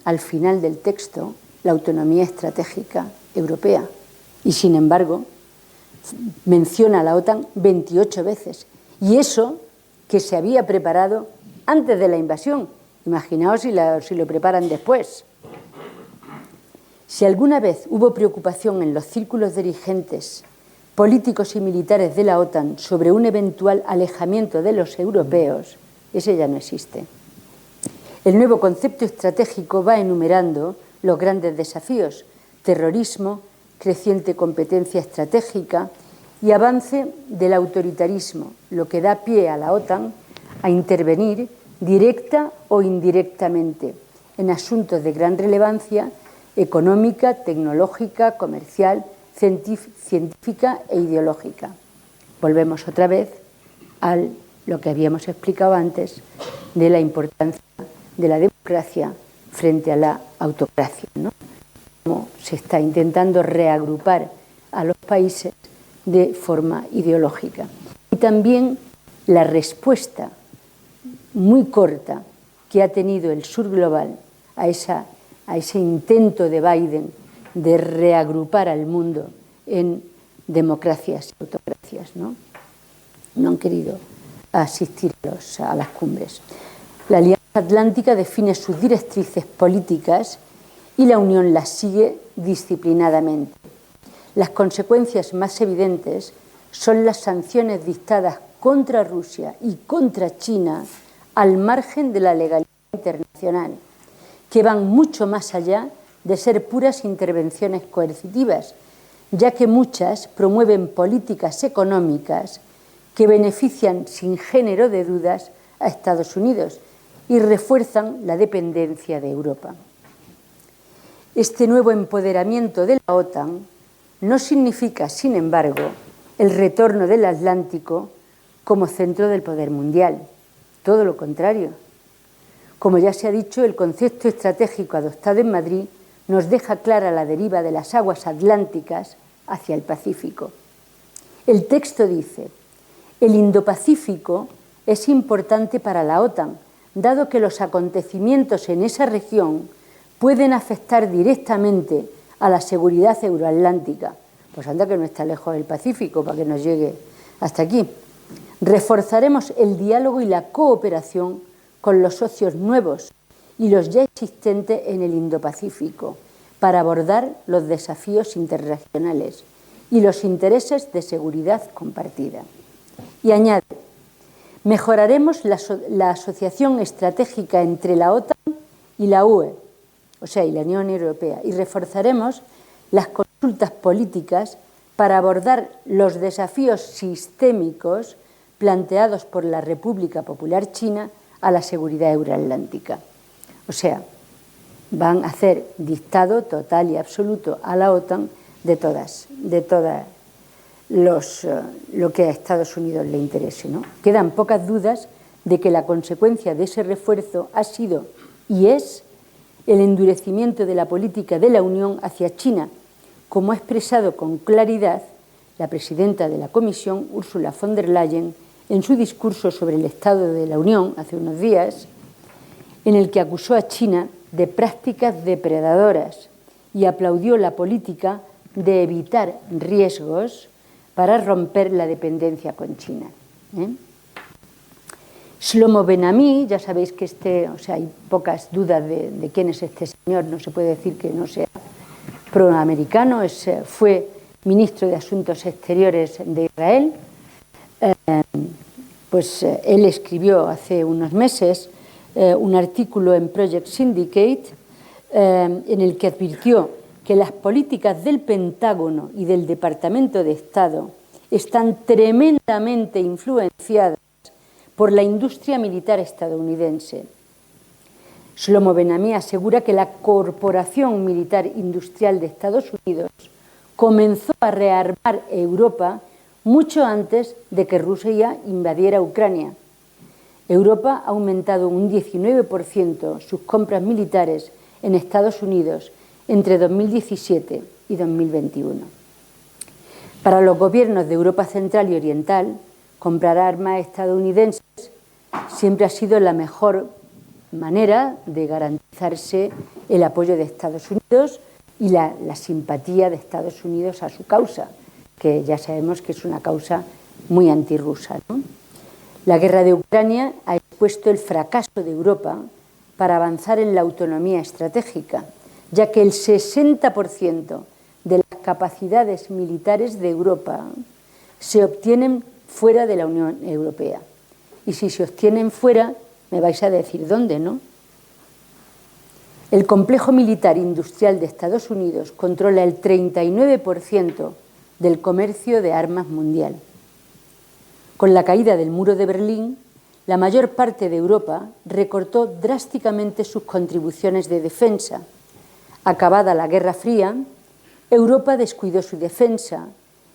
al final del texto, la autonomía estratégica europea. Y, sin embargo, menciona a la OTAN 28 veces. Y eso que se había preparado antes de la invasión. Imaginaos si lo preparan después. Si alguna vez hubo preocupación en los círculos dirigentes políticos y militares de la OTAN sobre un eventual alejamiento de los europeos, ese ya no existe. El nuevo concepto estratégico va enumerando los grandes desafíos: terrorismo, creciente competencia estratégica y avance del autoritarismo, lo que da pie a la OTAN a intervenir directa o indirectamente en asuntos de gran relevancia económica, tecnológica, comercial, científica e ideológica. Volvemos otra vez a lo que habíamos explicado antes de la importancia de la democracia frente a la autocracia, ¿no? Cómo se está intentando reagrupar a los países de forma ideológica. Y también la respuesta muy corta que ha tenido el sur global a ese intento de Biden de reagrupar al mundo en democracias y autocracias, ¿no? No han querido asistir a las cumbres. La Alianza Atlántica define sus directrices políticas y la Unión las sigue disciplinadamente. Las consecuencias más evidentes son las sanciones dictadas contra Rusia y contra China al margen de la legalidad internacional, que van mucho más allá de ser puras intervenciones coercitivas, ya que muchas promueven políticas económicas que benefician sin género de dudas a Estados Unidos y refuerzan la dependencia de Europa. Este nuevo empoderamiento de la OTAN no significa, sin embargo, el retorno del Atlántico como centro del poder mundial. Todo lo contrario. Como ya se ha dicho, el concepto estratégico adoptado en Madrid nos deja clara la deriva de las aguas atlánticas hacia el Pacífico. El texto dice: el Indo-Pacífico es importante para la OTAN, dado que los acontecimientos en esa región pueden afectar directamente a la seguridad euroatlántica. Pues anda que no está lejos del Pacífico para que nos llegue hasta aquí. Reforzaremos el diálogo y la cooperación con los socios nuevos y los ya existentes en el Indo-Pacífico para abordar los desafíos internacionales y los intereses de seguridad compartida. Y añade: mejoraremos la asociación estratégica entre la OTAN y la UE, o sea, y la Unión Europea, y reforzaremos las consultas políticas para abordar los desafíos sistémicos planteados por la República Popular China a la seguridad euroatlántica. O sea, van a hacer dictado total y absoluto a la OTAN de todas lo que a Estados Unidos le interese, ¿no? Quedan pocas dudas de que la consecuencia de ese refuerzo ha sido y es el endurecimiento de la política de la Unión hacia China, como ha expresado con claridad la presidenta de la Comisión, Ursula von der Leyen, en su discurso sobre el Estado de la Unión hace unos días, en el que acusó a China de prácticas depredadoras y aplaudió la política de evitar riesgos para romper la dependencia con China. Shlomo Ben-Ami, ya sabéis que hay pocas dudas de quién es este señor, no se puede decir que no sea proamericano, fue ministro de Asuntos Exteriores de Israel. Él escribió hace unos meses un artículo en Project Syndicate en el que advirtió que las políticas del Pentágono y del Departamento de Estado están tremendamente influenciadas por la industria militar estadounidense. Shlomo Ben-Ami asegura que la Corporación Militar Industrial de Estados Unidos comenzó a rearmar Europa mucho antes de que Rusia invadiera Ucrania. Europa ha aumentado un 19% sus compras militares en Estados Unidos entre 2017 y 2021. Para los gobiernos de Europa Central y Oriental, comprar armas estadounidenses siempre ha sido la mejor manera de garantizarse el apoyo de Estados Unidos y la simpatía de Estados Unidos a su causa, que ya sabemos que es una causa muy antirrusa, ¿no? La guerra de Ucrania ha expuesto el fracaso de Europa para avanzar en la autonomía estratégica, ya que el 60% de las capacidades militares de Europa se obtienen fuera de la Unión Europea. Y si se obtienen fuera, me vais a decir dónde, ¿no? El complejo militar industrial de Estados Unidos controla el 39% del comercio de armas mundial. Con la caída del muro de Berlín, la mayor parte de Europa recortó drásticamente sus contribuciones de defensa. Acabada la Guerra Fría, Europa descuidó su defensa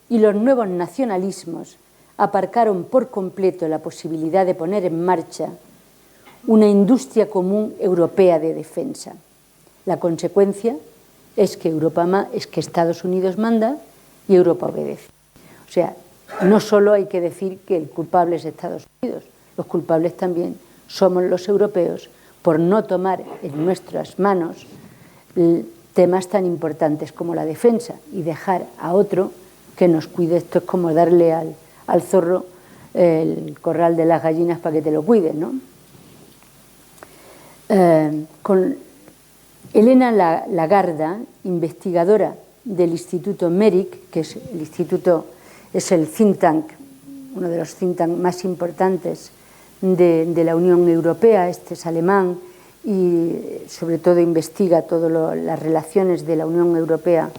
y los nuevos nacionalismos aparcaron por completo la posibilidad de poner en marcha una industria común europea de defensa. La consecuencia es que Estados Unidos manda y Europa obedece. O sea, no solo hay que decir que el culpable es Estados Unidos, los culpables también somos los europeos por no tomar en nuestras manos temas tan importantes como la defensa y dejar a otro que nos cuide. Esto es como darle al zorro el corral de las gallinas para que te lo cuide, ¿no? Con Helena Lagarda, investigadora del Instituto Merrick, que es el think tank, uno de los think tank más importantes de la Unión Europea. Este es alemán y sobre todo investiga todas las relaciones de la Unión Europea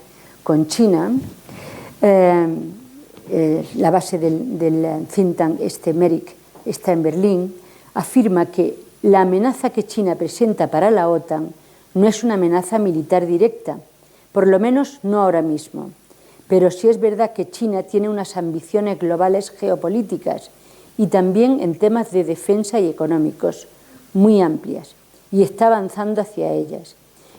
con China. La base del think tank Merrick está en Berlín. Afirma que la amenaza que China presenta para la OTAN no es una amenaza militar directa, por lo menos no ahora mismo. Pero sí es verdad que China tiene unas ambiciones globales geopolíticas y también en temas de defensa y económicos muy amplias, y está avanzando hacia ellas.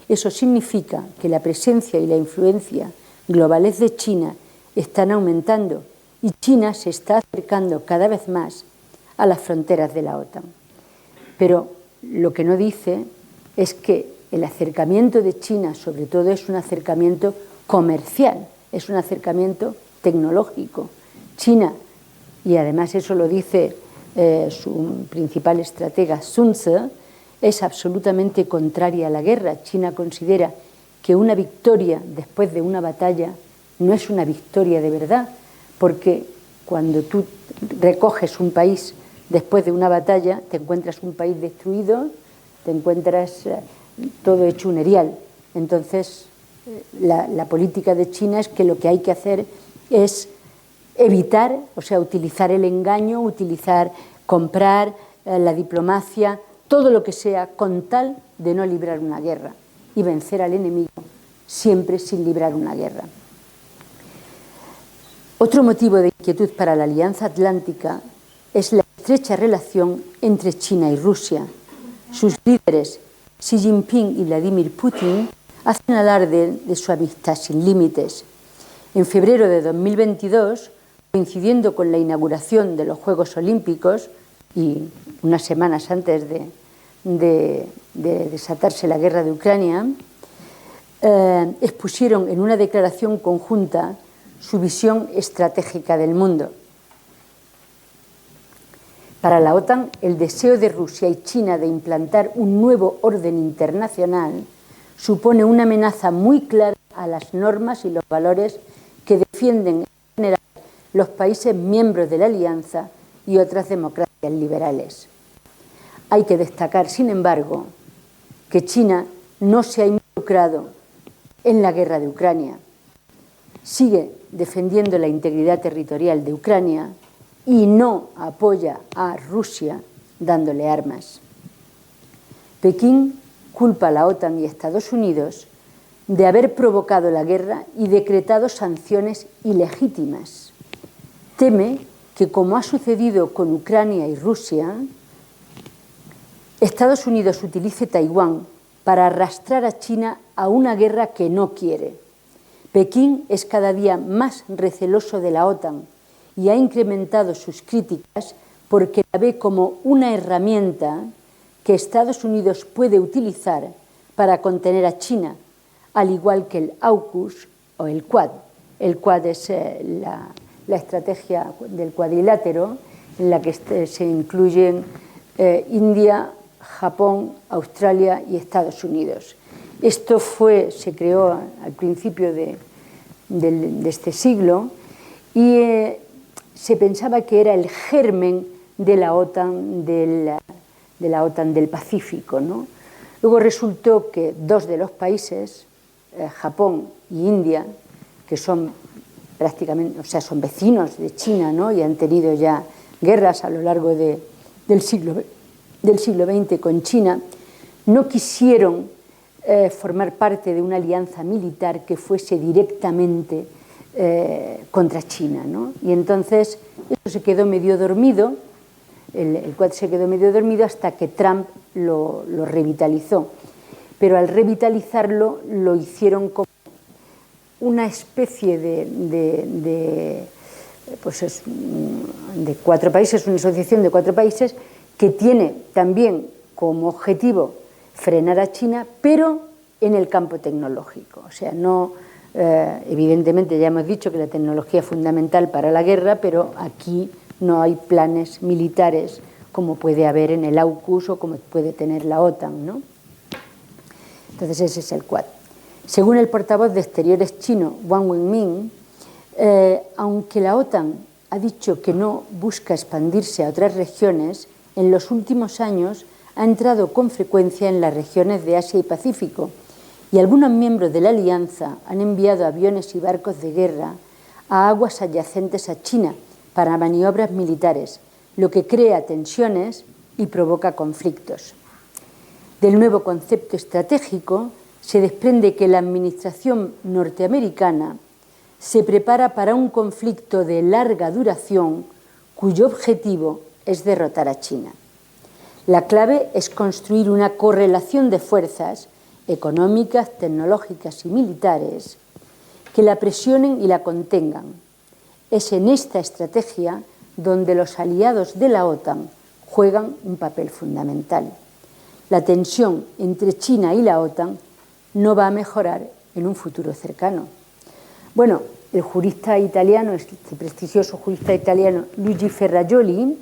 Eso significa que la presencia y la influencia globales de China están aumentando y China se está acercando cada vez más a las fronteras de la OTAN. Pero lo que no dice es que el acercamiento de China, sobre todo, es un acercamiento comercial, es un acercamiento tecnológico. China, y además eso lo dice su principal estratega Sun Tzu, es absolutamente contraria a la guerra. China considera que una victoria después de una batalla no es una victoria de verdad, porque cuando tú recoges un país después de una batalla, te encuentras un país destruido, te encuentras todo hecho un erial. Entonces, la política de China es que lo que hay que hacer es evitar, o sea, utilizar el engaño, comprar la diplomacia, todo lo que sea, con tal de no librar una guerra y vencer al enemigo, siempre sin librar una guerra. Otro motivo de inquietud para la Alianza Atlántica es la estrecha relación entre China y Rusia. Sus líderes, Xi Jinping y Vladimir Putin, hacen alarde de su amistad sin límites. En febrero de 2022, coincidiendo con la inauguración de los Juegos Olímpicos y unas semanas antes de desatarse la guerra de Ucrania, expusieron en una declaración conjunta su visión estratégica del mundo. Para la OTAN, el deseo de Rusia y China de implantar un nuevo orden internacional supone una amenaza muy clara a las normas y los valores que defienden en general los países miembros de la Alianza y otras democracias liberales. Hay que destacar, sin embargo, que China no se ha involucrado en la guerra de Ucrania. Sigue defendiendo la integridad territorial de Ucrania y no apoya a Rusia dándole armas. Pekín culpa a la OTAN y a Estados Unidos de haber provocado la guerra y decretado sanciones ilegítimas. Teme que, como ha sucedido con Ucrania y Rusia, Estados Unidos utilice Taiwán para arrastrar a China a una guerra que no quiere. Pekín es cada día más receloso de la OTAN y ha incrementado sus críticas porque la ve como una herramienta que Estados Unidos puede utilizar para contener a China, al igual que el AUKUS o el Quad. El Quad es la estrategia del cuadrilátero en la que se incluyen India, Japón, Australia y Estados Unidos. Esto se creó al principio de este siglo, y se pensaba que era el germen de la OTAN del Pacífico, ¿no? Luego resultó que dos de los países, Japón y India, que son prácticamente, o sea, son vecinos de China, ¿no? Y han tenido ya guerras a lo largo del siglo XX con China, no quisieron formar parte de una alianza militar que fuese directamente contra China, ¿no? Y entonces eso se quedó medio dormido, el Quad se quedó medio dormido hasta que Trump lo revitalizó. Pero al revitalizarlo lo hicieron como una especie de 4 países, una asociación de 4 países que tiene también como objetivo frenar a China, pero en el campo tecnológico. O sea, no, evidentemente ya hemos dicho que la tecnología es fundamental para la guerra, pero aquí no hay planes militares como puede haber en el AUKUS o como puede tener la OTAN, ¿no? Entonces ese es el Quad. Según el portavoz de Exteriores chino, Wang Wenbin, aunque la OTAN ha dicho que no busca expandirse a otras regiones, en los últimos años ha entrado con frecuencia en las regiones de Asia y Pacífico, y algunos miembros de la alianza han enviado aviones y barcos de guerra a aguas adyacentes a China para maniobras militares, lo que crea tensiones y provoca conflictos. Del nuevo concepto estratégico se desprende que la administración norteamericana se prepara para un conflicto de larga duración cuyo objetivo es derrotar a China. La clave es construir una correlación de fuerzas económicas, tecnológicas y militares que la presionen y la contengan. Es en esta estrategia donde los aliados de la OTAN juegan un papel fundamental. La tensión entre China y la OTAN no va a mejorar en un futuro cercano. Bueno, el jurista italiano, este prestigioso jurista italiano Luigi Ferrajoli,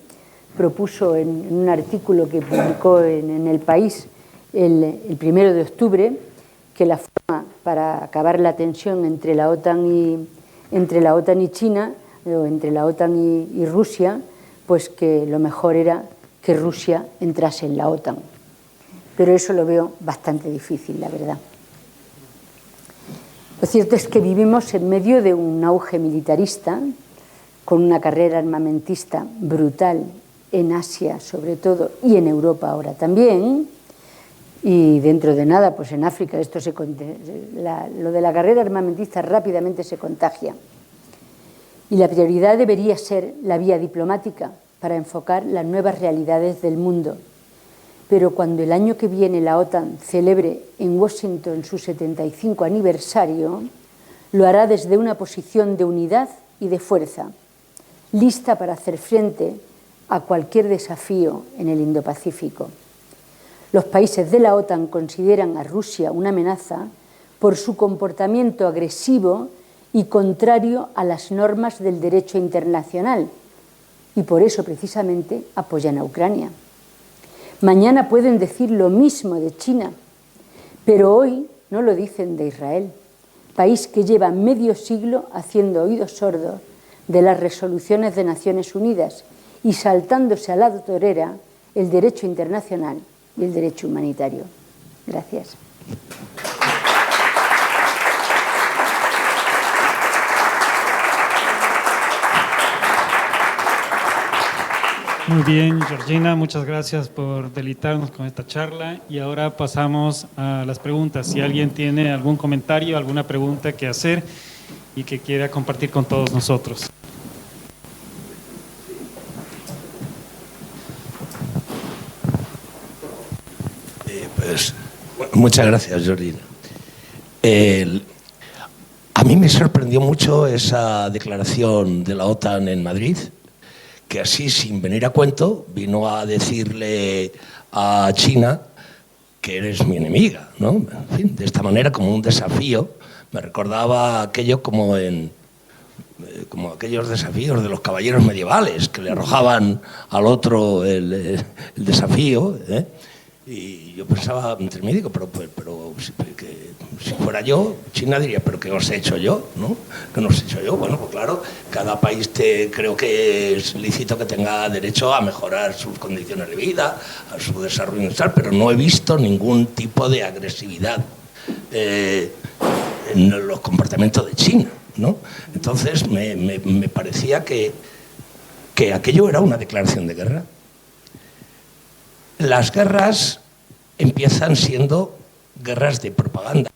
propuso en un artículo que publicó en El País el 1 de octubre que la forma para acabar la tensión entre la OTAN y China, o entre la OTAN y Rusia, pues que lo mejor era que Rusia entrase en la OTAN. Pero eso lo veo bastante difícil, la verdad. Lo cierto es que vivimos en medio de un auge militarista, con una carrera armamentista brutal en Asia sobre todo, y en Europa ahora también, y dentro de nada, pues en África lo de la carrera armamentista rápidamente se contagia. Y la prioridad debería ser la vía diplomática para enfocar las nuevas realidades del mundo. Pero cuando el año que viene la OTAN celebre en Washington su 75 aniversario, lo hará desde una posición de unidad y de fuerza, lista para hacer frente a cualquier desafío en el Indo-Pacífico. Los países de la OTAN consideran a Rusia una amenaza por su comportamiento agresivo y contrario a las normas del derecho internacional, y por eso precisamente apoyan a Ucrania. Mañana pueden decir lo mismo de China, pero hoy no lo dicen de Israel, país que lleva medio siglo haciendo oídos sordos de las resoluciones de Naciones Unidas y saltándose a la torera el derecho internacional y el derecho humanitario. Gracias. Muy bien, Georgina, muchas gracias por deleitarnos con esta charla y ahora pasamos a las preguntas. Si alguien tiene algún comentario, alguna pregunta que hacer y que quiera compartir con todos nosotros. Pues muchas gracias, Georgina. A mí me sorprendió mucho esa declaración de la OTAN en Madrid, que así, sin venir a cuento, vino a decirle a China que eres mi enemiga, ¿no? En fin, de esta manera, como un desafío. Me recordaba aquello como aquellos desafíos de los caballeros medievales, que le arrojaban al otro el desafío, ¿eh? Y yo pensaba entre mí, digo, pero si fuera yo, China diría, ¿pero qué os he hecho yo? ¿No? ¿Qué no os he hecho yo? Bueno, pues claro, cada país creo que es lícito que tenga derecho a mejorar sus condiciones de vida, a su desarrollo industrial, pero no he visto ningún tipo de agresividad en los comportamientos de China, ¿no? Entonces me parecía que aquello era una declaración de guerra. Las guerras empiezan siendo guerras de propaganda,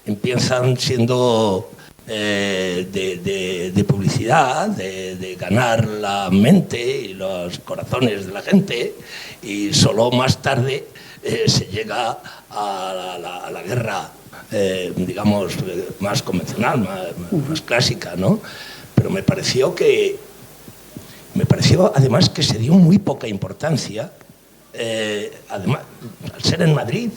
empiezan siendo de publicidad, de ganar la mente y los corazones de la gente, y solo más tarde se llega a la guerra, digamos, más convencional, más clásica, ¿no? Pero me pareció además que se dio muy poca importancia, además, al ser en Madrid,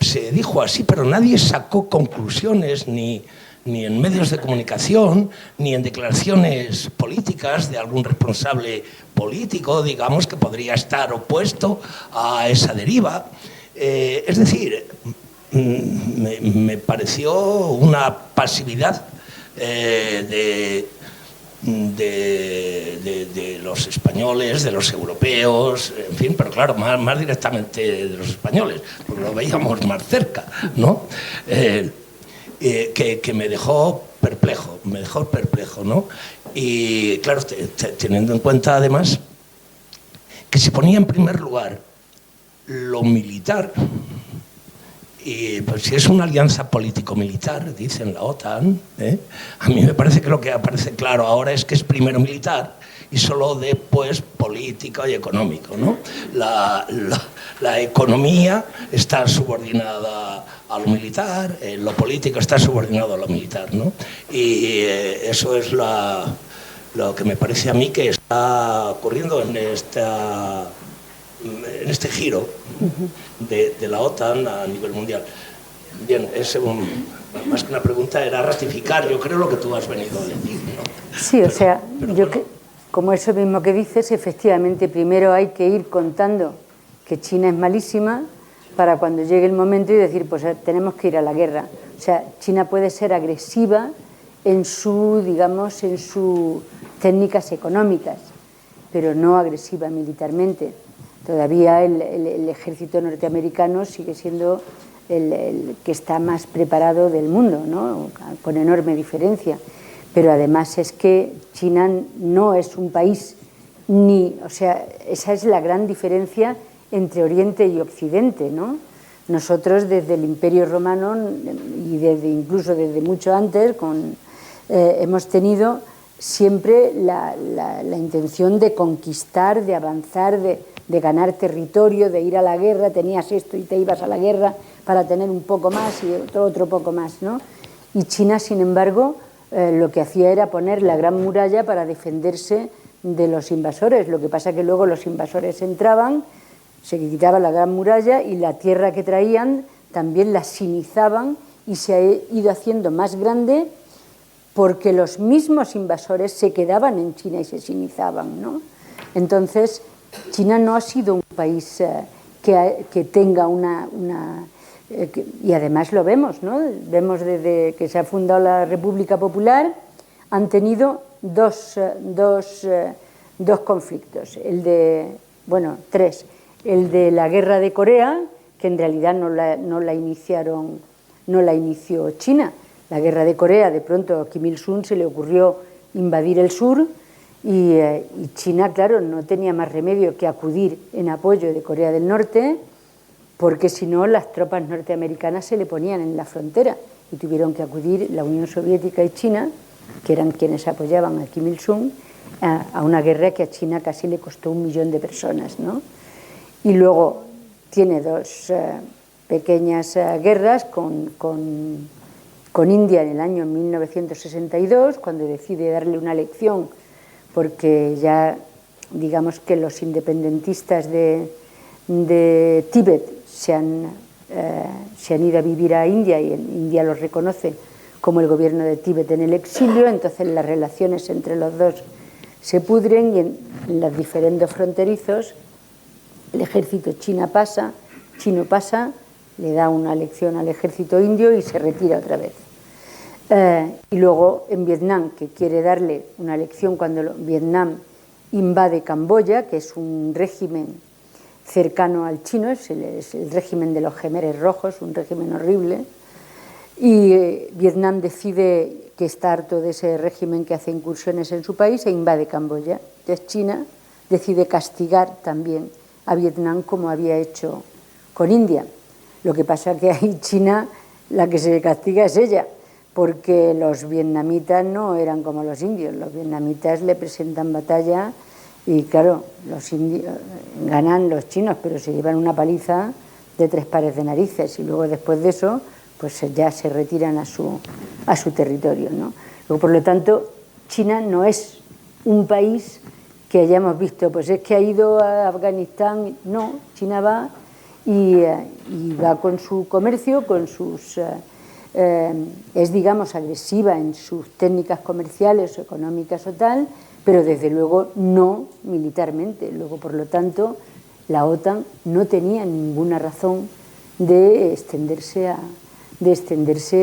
se dijo así, pero nadie sacó conclusiones ni en medios de comunicación, ni en declaraciones políticas de algún responsable político, digamos, que podría estar opuesto a esa deriva. Es decir, me pareció una pasividad de los españoles, de los europeos, en fin, pero claro, más directamente de los españoles, porque lo veíamos más cerca, ¿no? Que me dejó perplejo, ¿no? Y claro, teniendo en cuenta además que se ponía en primer lugar lo militar. Y pues si es una alianza político-militar, dicen la OTAN, a mí me parece que lo que aparece claro ahora es que es primero militar y solo después político y económico, ¿no? La economía está subordinada a lo militar, lo político está subordinado a lo militar, ¿no? Y eso es lo que me parece a mí que está ocurriendo en este giro de la OTAN a nivel mundial. Bien, más que una pregunta era ratificar, yo creo, lo que tú has venido a decir, ¿no? Sí, o sea, como eso mismo que dices, efectivamente primero hay que ir contando que China es malísima para cuando llegue el momento y decir, pues tenemos que ir a la guerra. O sea, China puede ser agresiva en sus técnicas económicas, pero no agresiva militarmente. Todavía el ejército norteamericano sigue siendo el que está más preparado del mundo, ¿no? Con enorme diferencia. Pero además es que China no es un país o sea, esa es la gran diferencia entre Oriente y Occidente, ¿no? Nosotros desde el Imperio Romano y incluso desde mucho antes hemos tenido siempre la intención de conquistar, de avanzar, de ganar territorio, de ir a la guerra, tenías esto y te ibas a la guerra para tener un poco más y otro poco más, ¿no? Y China, sin embargo, lo que hacía era poner la Gran Muralla para defenderse de los invasores. Lo que pasa que luego los invasores entraban, se quitaba la Gran Muralla y la tierra que traían también la sinizaban y se ha ido haciendo más grande porque los mismos invasores se quedaban en China y se sinizaban, ¿no? Entonces, China no ha sido un país que tenga y además lo vemos, ¿no? Vemos desde que se ha fundado la República Popular, han tenido dos conflictos, tres. El de la guerra de Corea, que en realidad no la inició China. La guerra de Corea, de pronto a Kim Il-sung se le ocurrió invadir el sur y China, claro, no tenía más remedio que acudir en apoyo de Corea del Norte, porque si no las tropas norteamericanas se le ponían en la frontera y tuvieron que acudir la Unión Soviética y China, que eran quienes apoyaban a Kim Il-sung, a una guerra que a China casi le costó 1 millón de personas, ¿no? Y luego tiene dos pequeñas guerras con India en el año 1962, cuando decide darle una lección, porque ya digamos que los independentistas de Tíbet se han ido a vivir a India y India los reconoce como el gobierno de Tíbet en el exilio, entonces las relaciones entre los dos se pudren y en los diferentes fronterizos el ejército chino pasa le da una lección al ejército indio y se retira otra vez. Y luego en Vietnam, que quiere darle una lección cuando Vietnam invade Camboya, que es un régimen cercano al chino, es el régimen de los Jemeres Rojos, un régimen horrible, y Vietnam decide que está harto de ese régimen que hace incursiones en su país e invade Camboya. Entonces China decide castigar también a Vietnam como había hecho con India. Lo que pasa es que ahí China, la que se castiga es ella, porque los vietnamitas no eran como los indios. Los vietnamitas le presentan batalla y claro, los indios ganan los chinos, pero se llevan una paliza de 3 pares de narices y luego después de eso pues ya se retiran a su territorio, ¿no? Luego, por lo tanto, China no es un país que hayamos visto, pues es que ha ido a Afganistán. No, China va y va con su comercio, con sus... es, digamos, agresiva en sus técnicas comerciales o económicas o tal, pero desde luego no militarmente. Luego, por lo tanto, la OTAN no tenía ninguna razón de extenderse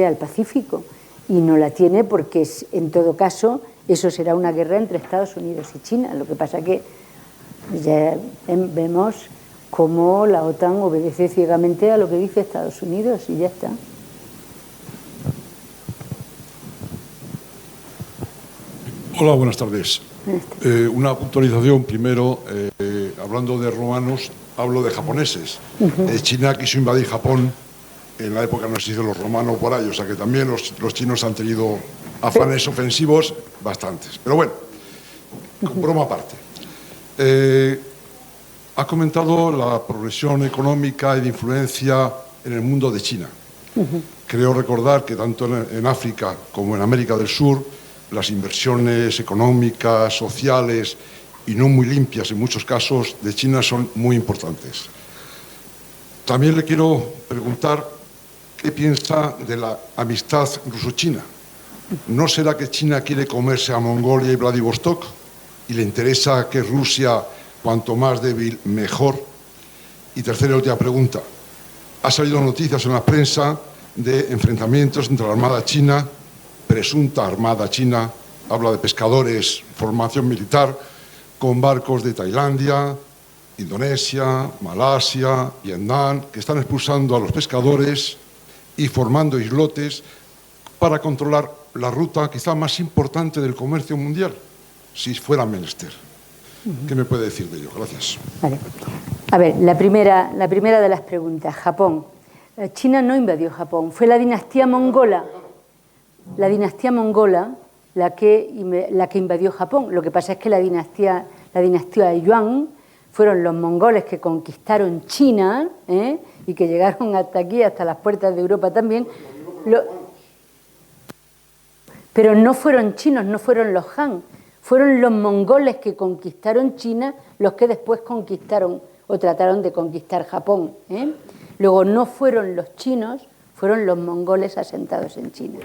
al Pacífico, y no la tiene porque en todo caso eso será una guerra entre Estados Unidos y China. Lo que pasa que ya vemos cómo la OTAN obedece ciegamente a lo que dice Estados Unidos y ya está. Hola, buenas tardes. Una puntualización primero, hablando de romanos, hablo de japoneses. China quiso invadir Japón en la época, no sé si de los romanos por ahí, o sea que también los chinos han tenido afanes ofensivos bastantes. Pero bueno, broma aparte. Ha comentado la progresión económica y de influencia en el mundo de China. Creo recordar que tanto en África como en América del Sur, las inversiones económicas, sociales y no muy limpias en muchos casos de China son muy importantes. También le quiero preguntar qué piensa de la amistad ruso-china. ¿No será que China quiere comerse a Mongolia y Vladivostok y le interesa que Rusia, cuanto más débil, mejor? Y tercera y última pregunta. Ha salido noticias en la prensa de enfrentamientos entre la Armada China, presunta Armada China, habla de pescadores, formación militar, con barcos de Tailandia, Indonesia, Malasia, Vietnam, que están expulsando a los pescadores y formando islotes para controlar la ruta quizá más importante del comercio mundial, si fuera menester. ¿Qué me puede decir de ello? Gracias. Vale. A ver, la primera de las preguntas, Japón. China no invadió Japón, fue la dinastía mongola. La dinastía mongola la que invadió Japón. Lo que pasa es que la dinastía Yuan fueron los mongoles que conquistaron China, y que llegaron hasta aquí, hasta las puertas de Europa también. Pero no fueron chinos, no fueron los Han, fueron los mongoles que conquistaron China los que después conquistaron o trataron de conquistar Japón. Luego no fueron los chinos, fueron los mongoles asentados en China.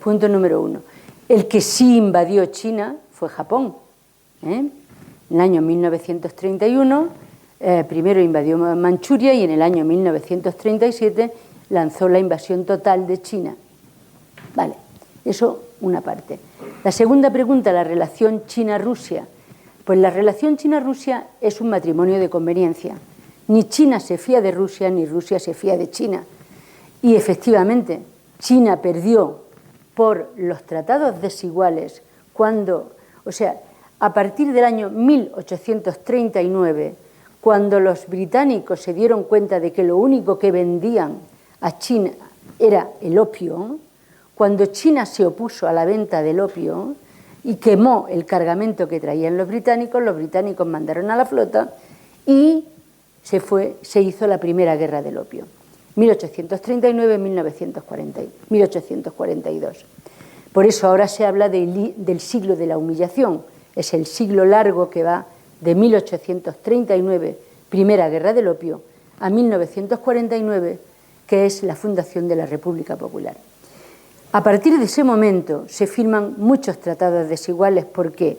Punto número 1. El que sí invadió China fue Japón. En el año 1931, primero invadió Manchuria y en el año 1937 lanzó la invasión total de China. Vale, eso una parte. La segunda pregunta, la relación China-Rusia. Pues la relación China-Rusia es un matrimonio de conveniencia. Ni China se fía de Rusia, ni Rusia se fía de China. Y efectivamente, China perdió por los tratados desiguales a partir del año 1839, cuando los británicos se dieron cuenta de que lo único que vendían a China era el opio, cuando China se opuso a la venta del opio y quemó el cargamento que traían los británicos mandaron a la flota y se hizo la primera guerra del opio. 1839-1842. Por eso ahora se habla del siglo de la humillación. Es el siglo largo que va de 1839, primera guerra del opio, a 1949, que es la fundación de la República Popular. A partir de ese momento se firman muchos tratados desiguales porque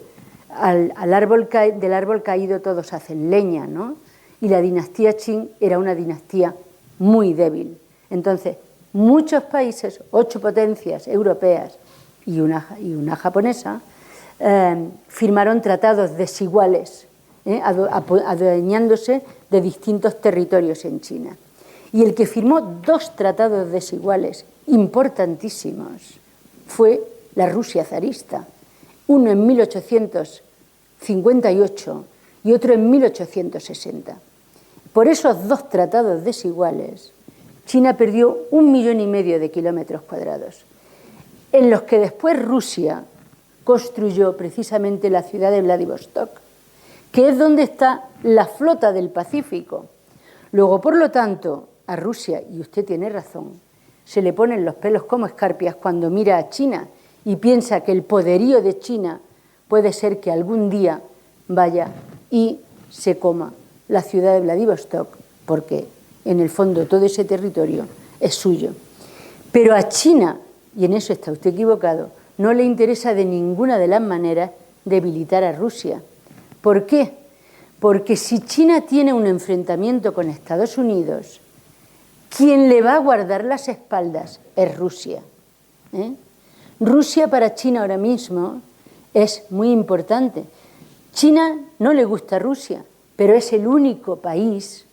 del árbol caído todos hacen leña, ¿no? Y la dinastía Qing era una dinastía muy débil. Entonces, muchos países, 8 potencias europeas y una japonesa, firmaron tratados desiguales, adueñándose de distintos territorios en China. Y el que firmó 2 tratados desiguales importantísimos fue la Rusia zarista, uno en 1858 y otro en 1860. Por esos 2 tratados desiguales, China perdió 1,5 millones de kilómetros cuadrados, en los que después Rusia construyó precisamente la ciudad de Vladivostok, que es donde está la flota del Pacífico. Luego, por lo tanto, a Rusia, y usted tiene razón, se le ponen los pelos como escarpias cuando mira a China y piensa que el poderío de China puede ser que algún día vaya y se coma la ciudad de Vladivostok, porque en el fondo todo ese territorio es suyo. Pero a China, y en eso está usted equivocado, no le interesa de ninguna de las maneras debilitar a Rusia. ¿Por qué? Porque si China tiene un enfrentamiento con Estados Unidos, quien le va a guardar las espaldas es Rusia. Rusia para China ahora mismo es muy importante. China no le gusta a Rusia, pero es el único país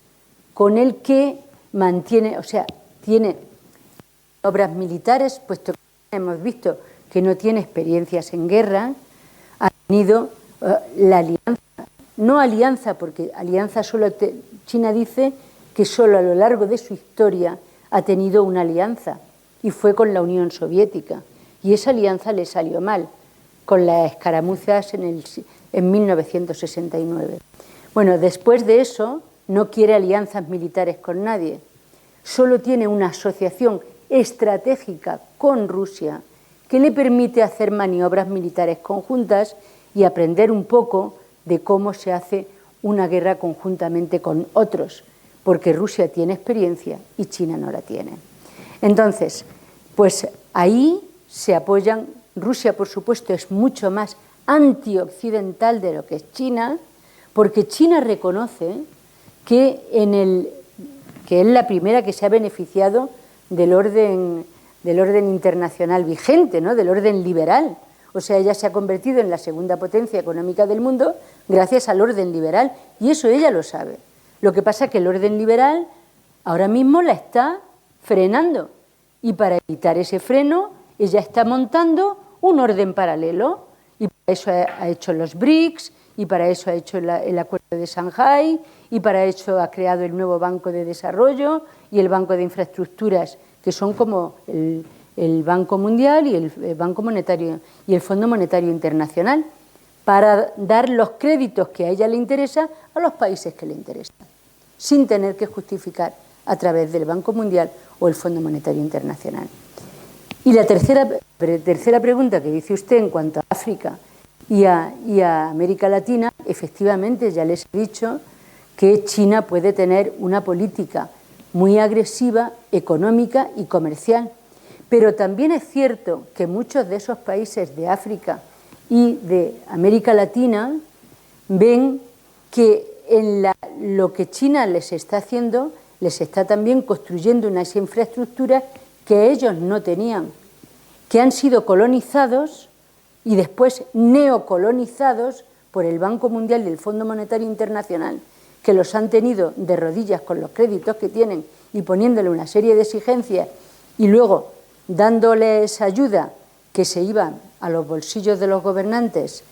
con el que mantiene, o sea, tiene obras militares, puesto que hemos visto que no tiene experiencias en guerra, ha tenido la alianza, no alianza, porque alianza solo China dice que solo a lo largo de su historia ha tenido una alianza, y fue con la Unión Soviética, y esa alianza le salió mal, con las escaramuzas en 1969. Bueno, después de eso no quiere alianzas militares con nadie, solo tiene una asociación estratégica con Rusia que le permite hacer maniobras militares conjuntas y aprender un poco de cómo se hace una guerra conjuntamente con otros, porque Rusia tiene experiencia y China no la tiene. Entonces, pues ahí se apoyan. Rusia, por supuesto, es mucho más antioccidental de lo que es China, porque China reconoce que es la primera que se ha beneficiado del orden internacional vigente, ¿no? Del orden liberal. O sea, ella se ha convertido en la segunda potencia económica del mundo gracias al orden liberal, y eso ella lo sabe. Lo que pasa es que el orden liberal ahora mismo la está frenando, y para evitar ese freno ella está montando un orden paralelo, y para eso ha hecho los BRICS, y para eso ha hecho el Acuerdo de Shanghái, y para eso ha creado el nuevo Banco de Desarrollo y el Banco de Infraestructuras, que son como el Banco Mundial y el Banco Monetario y el Fondo Monetario Internacional, para dar los créditos que a ella le interesa a los países que le interesan, sin tener que justificar a través del Banco Mundial o el Fondo Monetario Internacional. Y la tercera pregunta que dice usted en cuanto a África y a América Latina, efectivamente ya les he dicho que China puede tener una política muy agresiva, económica y comercial. Pero también es cierto que muchos de esos países de África y de América Latina ven que lo que China les está haciendo, les está también construyendo unas infraestructuras que ellos no tenían, que han sido colonizados y después neocolonizados por el Banco Mundial y el Fondo Monetario Internacional, que los han tenido de rodillas con los créditos que tienen y poniéndole una serie de exigencias y luego dándoles ayuda que se iban a los bolsillos de los gobernantes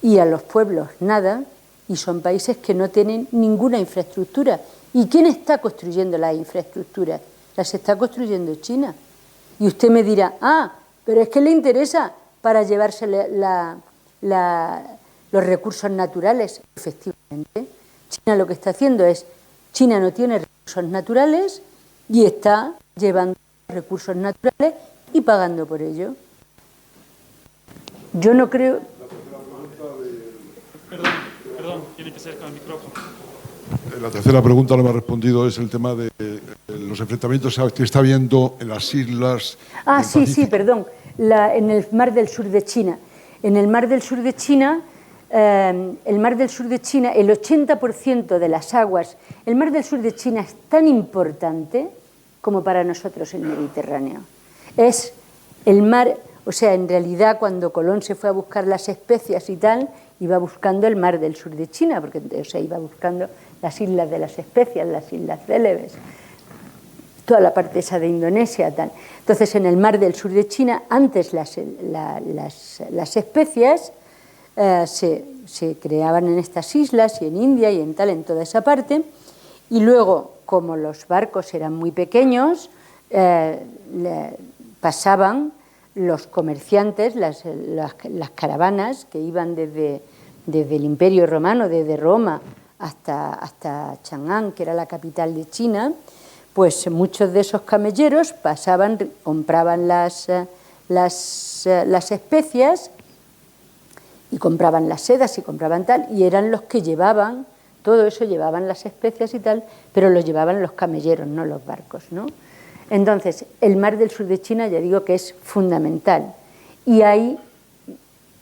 y a los pueblos nada, y son países que no tienen ninguna infraestructura. ¿Y quién está construyendo las infraestructuras? Las está construyendo China. Y usted me dirá, pero es que le interesa para llevarse los recursos naturales. Efectivamente, China lo que está haciendo es, China no tiene recursos naturales y está llevando recursos naturales y pagando por ello. Yo no creo... Perdón, tiene que ser con el micrófono. La tercera pregunta no me ha respondido, es el tema de los enfrentamientos que está habiendo en las islas. Sí, perdón, en el Mar del Sur de China. En el Mar del Sur de China, el 80% de las aguas, el Mar del Sur de China es tan importante como para nosotros el Mediterráneo. Es el mar, o sea, en realidad cuando Colón se fue a buscar las especias y tal, iba buscando el mar del sur de China, porque o sea, iba buscando las islas de las especias, las islas Célebes, toda la parte esa de Indonesia, tal. Entonces, en el mar del sur de China, antes las especias se creaban en estas islas y en India y en tal, en toda esa parte, y luego, como los barcos eran muy pequeños, pasaban los comerciantes, las caravanas que iban desde el Imperio Romano, desde Roma hasta Chang'an, que era la capital de China, pues muchos de esos camelleros pasaban, compraban las especias y compraban las sedas y compraban tal, y eran los que llevaban, todo eso llevaban las especias y tal, pero lo llevaban los camelleros, no los barcos, ¿no? Entonces, el mar del sur de China, ya digo que es fundamental. Y ahí,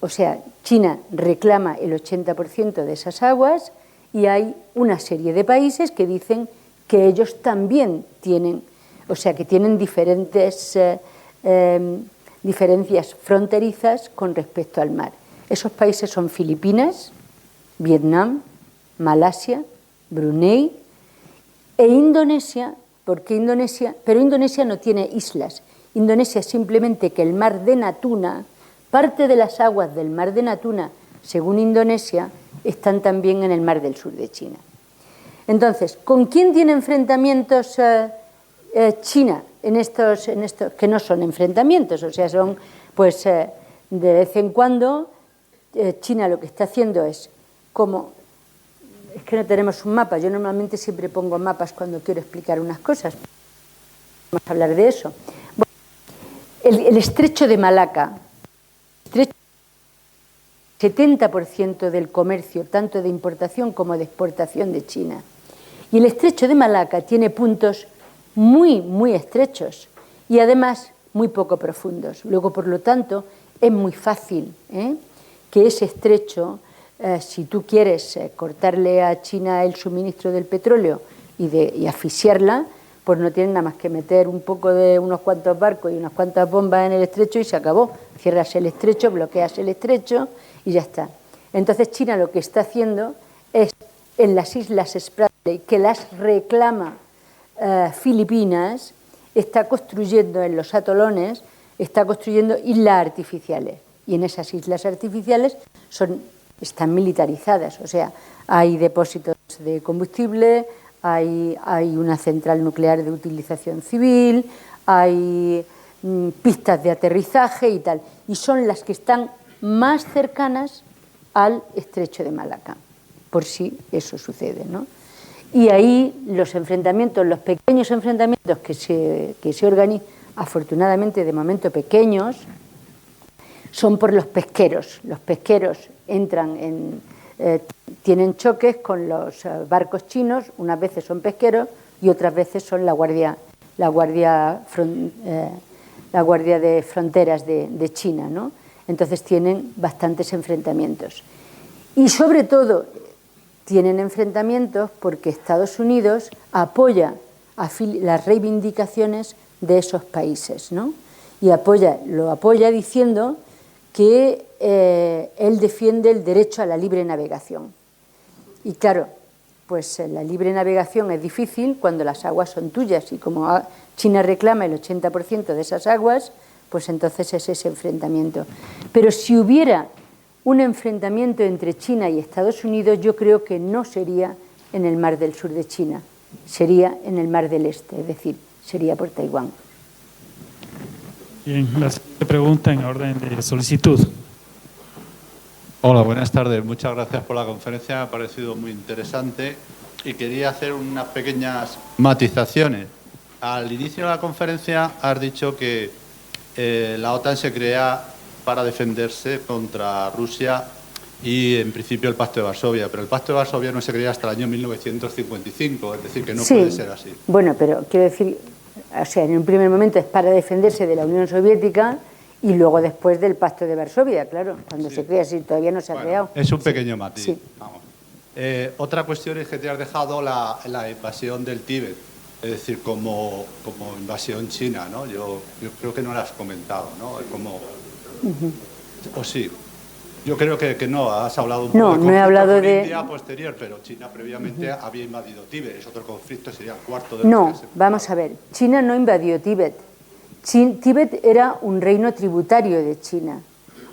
o sea, China reclama el 80% de esas aguas y hay una serie de países que dicen que ellos también tienen, o sea, que tienen diferencias fronterizas con respecto al mar. Esos países son Filipinas, Vietnam, Malasia, Brunei e Indonesia. ¿Por qué Indonesia? Pero Indonesia no tiene islas. Indonesia es simplemente que el mar de Natuna, parte de las aguas del mar de Natuna, según Indonesia, están también en el mar del sur de China. Entonces, ¿con quién tiene enfrentamientos China en estos que no son enfrentamientos? O sea, son, pues, de vez en cuando China lo que está haciendo es como... Es que no tenemos un mapa. Yo normalmente siempre pongo mapas cuando quiero explicar unas cosas. Vamos a hablar de eso. Bueno, el estrecho de Malaca, el 70% del comercio, tanto de importación como de exportación de China. Y el estrecho de Malaca tiene puntos muy, muy estrechos y además muy poco profundos. Luego, por lo tanto, es muy fácil que ese estrecho... si tú quieres cortarle a China el suministro del petróleo y asfixiarla, pues no tienen nada más que meter un poco de unos cuantos barcos y unas cuantas bombas en el estrecho y se acabó. Cierras el estrecho, bloqueas el estrecho y ya está. Entonces China lo que está haciendo es en las islas Spratly, que las reclama Filipinas, está construyendo en los atolones, está construyendo islas artificiales. Y en esas islas artificiales están militarizadas, o sea, hay depósitos de combustible, hay una central nuclear de utilización civil, hay pistas de aterrizaje y tal, y son las que están más cercanas al estrecho de Malaca, por si eso sucede, ¿no? Y ahí los enfrentamientos, los pequeños enfrentamientos que se organizan, afortunadamente de momento pequeños, son por los pesqueros. Los pesqueros tienen choques con los barcos chinos, unas veces son pesqueros y otras veces son la guardia de fronteras de China, ¿no? Entonces tienen bastantes enfrentamientos. Y sobre todo tienen enfrentamientos porque Estados Unidos apoya las reivindicaciones de esos países, ¿no? Y lo apoya diciendo que él defiende el derecho a la libre navegación. Y claro, pues la libre navegación es difícil cuando las aguas son tuyas y como China reclama el 80% de esas aguas, pues entonces es ese enfrentamiento. Pero si hubiera un enfrentamiento entre China y Estados Unidos, yo creo que no sería en el mar del sur de China, sería en el mar del este, es decir, sería por Taiwán. Bien, la siguiente pregunta en orden de solicitud. Hola, buenas tardes. Muchas gracias por la conferencia, me ha parecido muy interesante y quería hacer unas pequeñas matizaciones. Al inicio de la conferencia has dicho que la OTAN se crea para defenderse contra Rusia y, en principio, el Pacto de Varsovia. Pero el Pacto de Varsovia no se crea hasta el año 1955, es decir, que no puede ser así. Bueno, pero quiero decir, o sea, en un primer momento es para defenderse de la Unión Soviética y luego después del Pacto de Varsovia, claro, cuando se crea, si todavía no se ha creado. Es un pequeño matiz. Sí. Vamos. Otra cuestión es que te has dejado la invasión del Tíbet. Es decir, como invasión china, ¿no? Yo creo que no lo has comentado, ¿no? Como, o sí. Yo creo que no, has hablado un poco No, de no he hablado conflicto con de... India posterior, pero China previamente había invadido Tíbet, es otro conflicto, sería el cuarto de No, vamos a ver, China no invadió Tíbet. Tíbet era un reino tributario de China.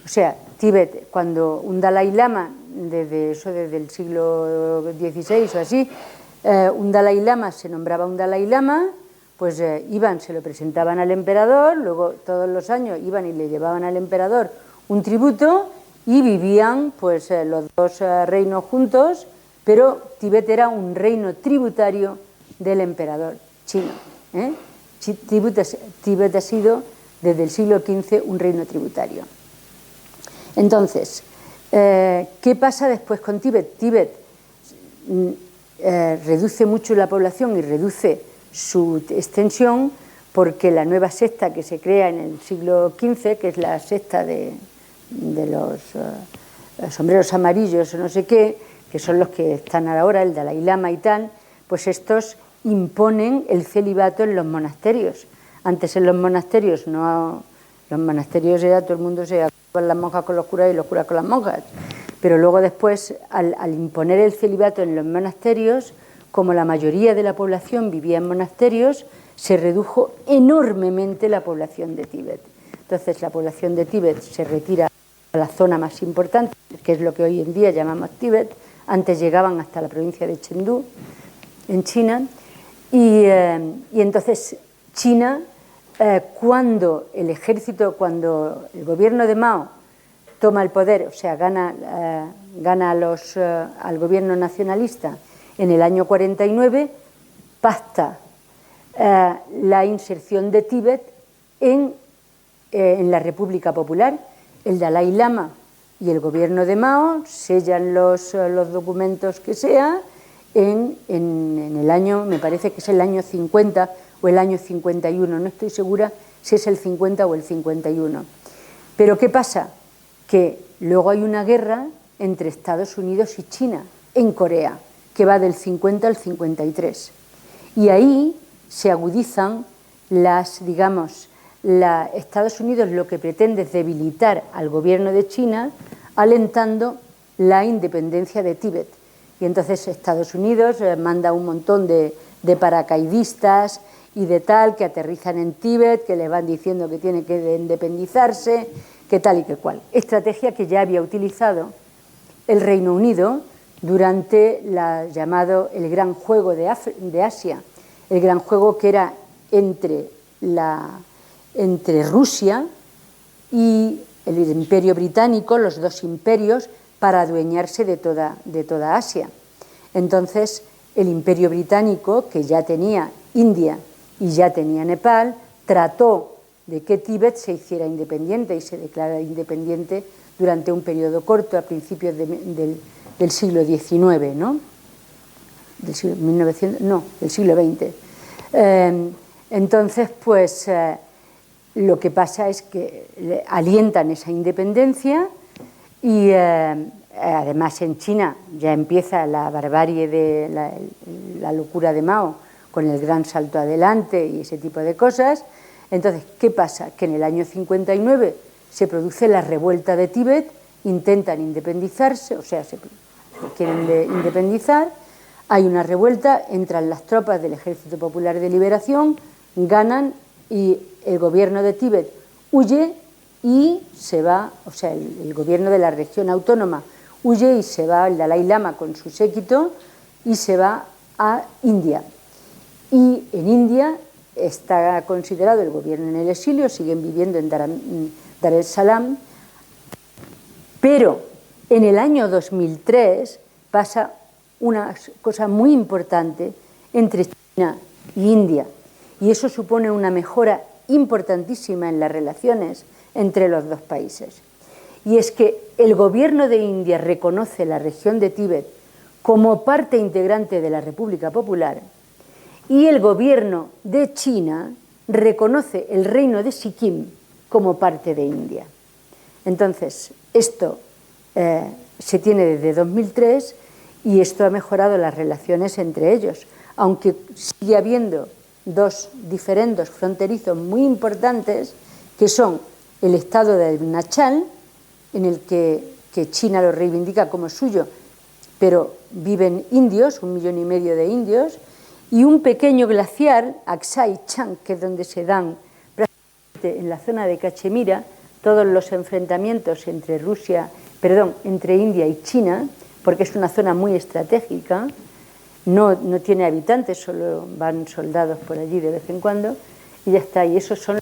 O sea, Tíbet, cuando un Dalai Lama, desde el siglo XVI o así, un Dalai Lama se nombraba un Dalai Lama, pues iban, se lo presentaban al emperador, luego todos los años iban y le llevaban al emperador un tributo y vivían pues los dos reinos juntos, pero Tíbet era un reino tributario del emperador chino. Tíbet ha sido desde el siglo XV un reino tributario. Entonces, ¿qué pasa después con Tíbet? Tíbet reduce mucho la población y reduce su extensión porque la nueva secta que se crea en el siglo XV, que es la secta de los sombreros amarillos o no sé qué, que son los que están ahora, el Dalai Lama y tal, pues estos imponen el celibato en los monasterios. Antes en los monasterios los monasterios era todo el mundo se acababan las monjas con los curas y los curas con las monjas. Pero luego después, al imponer el celibato en los monasterios, como la mayoría de la población vivía en monasterios, se redujo enormemente la población de Tíbet. Entonces la población de Tíbet se retira a la zona más importante, que es lo que hoy en día llamamos Tíbet. Antes llegaban hasta la provincia de Chengdu, en China, y entonces China, cuando el gobierno de Mao toma el poder, o sea, gana al gobierno nacionalista en el año 49, pacta la inserción de Tíbet en la República Popular. El Dalai Lama y el gobierno de Mao sellan los documentos que sea en el año, me parece que es el año 50 o el año 51, no estoy segura si es el 50 o el 51. Pero ¿qué pasa? Que luego hay una guerra entre Estados Unidos y China en Corea, que va del 50 al 53. Y ahí se agudizan Estados Unidos lo que pretende es debilitar al gobierno de China, alentando la independencia de Tíbet. Y entonces Estados Unidos manda un montón de paracaidistas y de tal, que aterrizan en Tíbet, que les van diciendo que tiene que independizarse, que tal y que cual. Estrategia que ya había utilizado el Reino Unido durante llamado el Gran Juego de Asia, el Gran Juego que era entre Rusia y el Imperio Británico, los dos imperios, para adueñarse de toda Asia. Entonces, el Imperio Británico, que ya tenía India y ya tenía Nepal, trató de que Tíbet se hiciera independiente y se declarara independiente durante un periodo corto, a principios del siglo XIX, ¿no? Del siglo XX. Entonces, pues, lo que pasa es que alientan esa independencia y además en China ya empieza la barbarie de la locura de Mao con el gran salto adelante y ese tipo de cosas. Entonces, ¿qué pasa? Que en el año 59 se produce la revuelta de Tíbet, intentan independizarse, o sea, se quieren independizar, hay una revuelta, entran las tropas del Ejército Popular de Liberación, ganan y el gobierno de Tíbet huye y se va, o sea, el gobierno de la región autónoma huye y se va el Dalai Lama con su séquito y se va a India. Y en India está considerado el gobierno en el exilio, siguen viviendo en Dar es Salaam, pero en el año 2003 pasa una cosa muy importante entre China y India, y eso supone una mejora importantísima en las relaciones entre los dos países. Y es que el gobierno de India reconoce la región de Tíbet como parte integrante de la República Popular y el gobierno de China reconoce el reino de Sikkim como parte de India. Entonces, esto se tiene desde 2003 y esto ha mejorado las relaciones entre ellos. aunque sigue habiendo dos diferendos fronterizos muy importantes, que son el estado de Arunachal, en el que China lo reivindica como suyo, pero viven indios, 1,5 millones de indios, y un pequeño glaciar, Aksai Chan, que es donde se dan prácticamente en la zona de Cachemira todos los enfrentamientos entre entre India y China, porque es una zona muy estratégica, no tiene habitantes, solo van soldados por allí de vez en cuando, y ya está. Y esos son